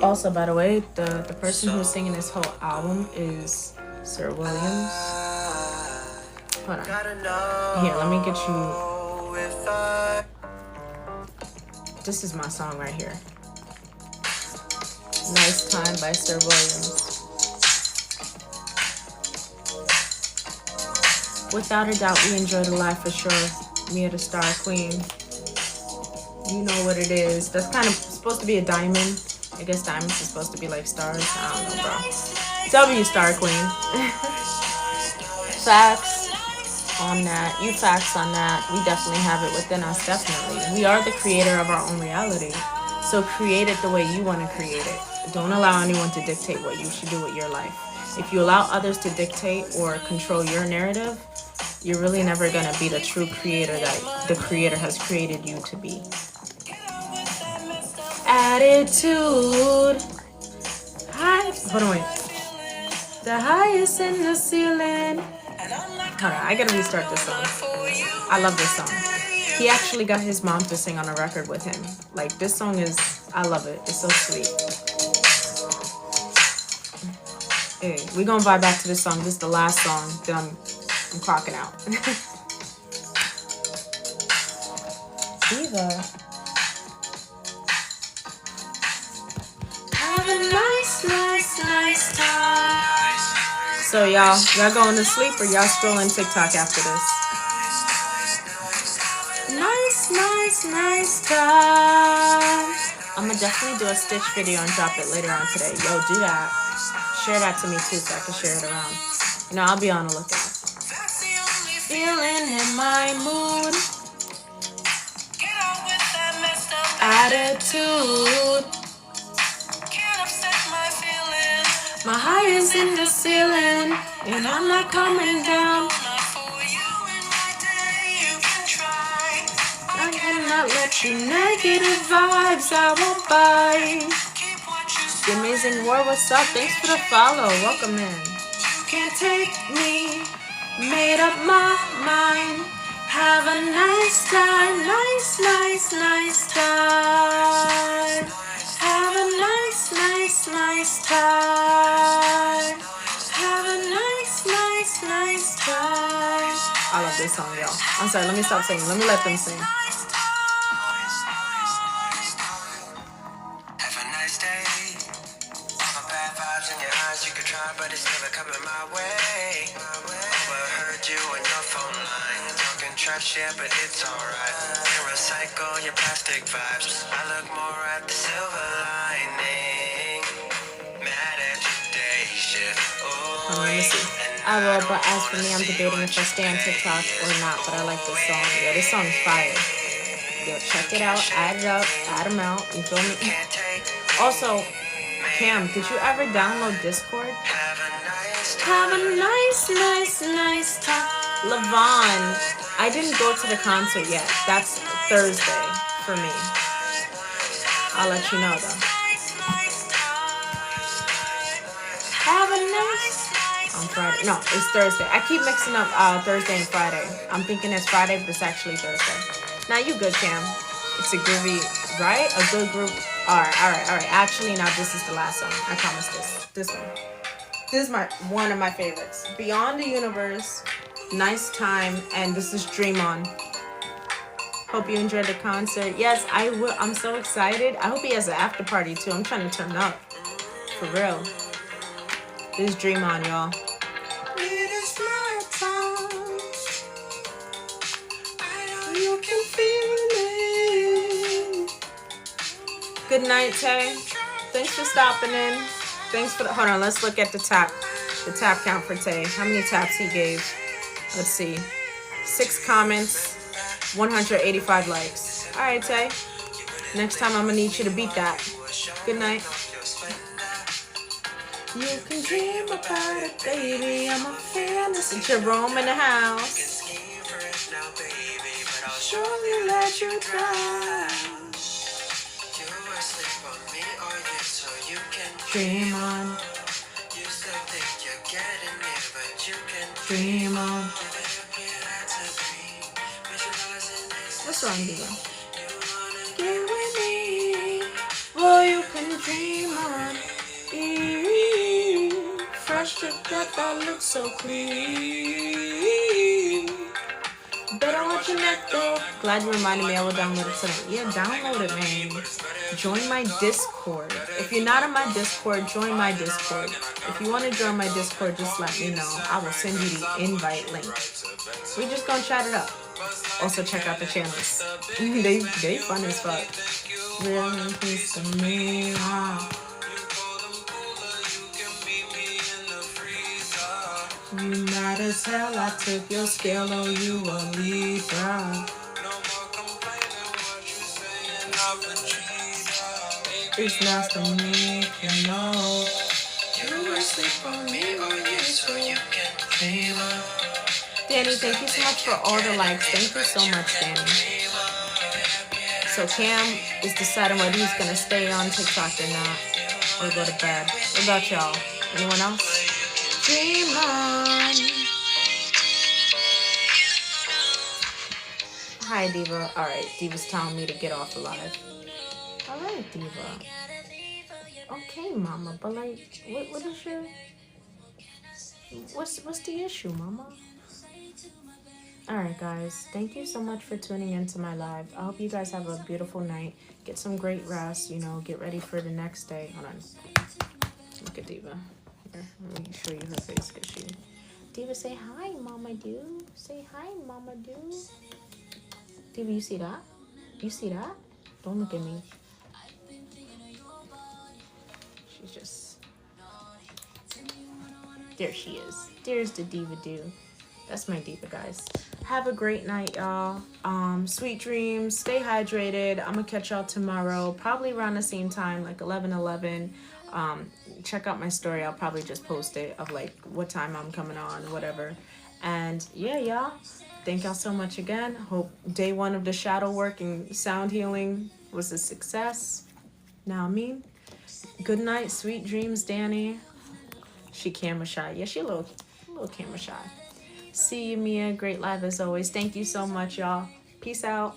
Also, by the way, the person who's singing this whole album is Sir Williams. Hold on. Here, let me get you... This is my song right here. Nice Time by Sir Williams. Without a doubt, we enjoyed the live for sure. Mia the Star Queen. You know what it is. That's kind of supposed to be a diamond. I guess diamonds are supposed to be like stars. I don't know, bro. W Star Queen. Facts on that. You facts on that. We definitely have it within us, definitely. We are the creator of our own reality. So create it the way you want to create it. Don't allow anyone to dictate what you should do with your life. If you allow others to dictate or control your narrative, you're really never going to be the true creator that the creator has created you to be. Attitude. Hold on, wait. The highest in the ceiling. Hold on, I gotta restart this song. I love this song. He actually got his mom to sing on a record with him. Like, this song is, I love it. It's so sweet. Hey, we're gonna vibe back to this song. This is the last song that I'm clocking out. Diva. Have a nice time. So y'all going to sleep or y'all scrolling TikTok after this? Nice time. I'm gonna definitely do a Stitch video and drop it later on today. Yo, do that. Share that to me too so I can share it around. I'll be on the lookout. Feeling in my mood. Attitude. My high is in the ceiling, and I'm not coming down. I cannot let you negative vibes, I won't bite. The Amazing War, what's up? Thanks for the follow. Welcome in. Can't take me, made up my mind. Have a nice time, nice time. Have a nice time. Have a nice time. I love this song, y'all. I'm sorry, let me stop singing. Let me let them sing. My bad vibes in your eyes, you could try, but it's never coming my way. Overheard you on your phone line, talking trash, yeah, but it's alright. Can't recycle your plastic vibes. I look more at the silver lining. Mad at your day shift. Let me see. I will, but as for me, I'm debating if I stay on TikTok or not, but I like this song. Yeah, this song's fire. Yo, check it out, add it up, add them out, you feel me? Also, Cam, did you ever download Discord? Have a nice time. Levon, I didn't go to the concert yet. That's Thursday for me. I'll let you know though. Have a nice on Friday. No, it's Thursday. I keep mixing up Thursday and Friday. I'm thinking it's Friday, but it's actually Thursday. Now you good, Cam. It's a groovy, right? A good group. All right. Actually, now this is the last song. I promise this one. This is one of my favorites. Beyond the Universe, Nice Time, and this is Dream On. Hope you enjoyed the concert. Yes, I will. I'm so excited. I hope he has an after party too. I'm trying to turn up. For real. This is Dream On, y'all. You can feel it. Good night, Tay. Thanks for stopping in. Thanks for the. Hold on, let's look at the tap count for Tay. How many taps he gave? Let's see. 6 comments, 185 likes. All right, Tay. Next time I'm gonna need you to beat that. Good night. You can dream about it, baby. I'm a fantasy. Jerome in the house. Surely let you try. Dream on. Dream on. What's wrong, Diva? Get with me. Well, you can dream on. Fresh to death, that looks so clean. Better watch your neck though. Glad you reminded me. I will download it tonight. Yeah, download it, man. Join my Discord. If you're not on my Discord, join my Discord. If you want to join my Discord, just let me know. I will send you the invite link. We just gonna chat it up. Also check out the channels. they fun as fuck. Real piece of me. You mad as hell, I took your scale, oh you a Libra. It's nice to meet you, know. You asleep on me, or you so you can dream on. Danny, thank you so much for all the likes. Thank you so much, Danny. So Cam is deciding whether he's gonna stay on TikTok or not, or go to bed. What about y'all? Anyone else? Dream on. Hi, Diva. Alright, Diva's telling me to get off the live. Alright, Diva. Okay, Mama, but like, what is your... What's the issue, Mama? Alright, guys. Thank you so much for tuning into my live. I hope you guys have a beautiful night. Get some great rest, you know, get ready for the next day. Hold on. Look at Diva. Here, let me show you her face, because she... Diva, say hi, Mama do. Say hi, Mama do. Diva, you see that? You see that? Don't look at me. She's just... There she is. There's the Diva do. That's my Diva, guys. Have a great night, y'all. Sweet dreams. Stay hydrated. I'm gonna catch y'all tomorrow, probably around the same time, like 11:11. Check out my story. I'll probably just post it of like what time I'm coming on, whatever. And yeah, y'all. Thank y'all so much again. Hope day 1 of the shadow work and sound healing was a success. Now, good night, sweet dreams, Danny. She camera shy. Yeah, she a little camera shy. See you, Mia. Great live as always. Thank you so much, y'all. Peace out.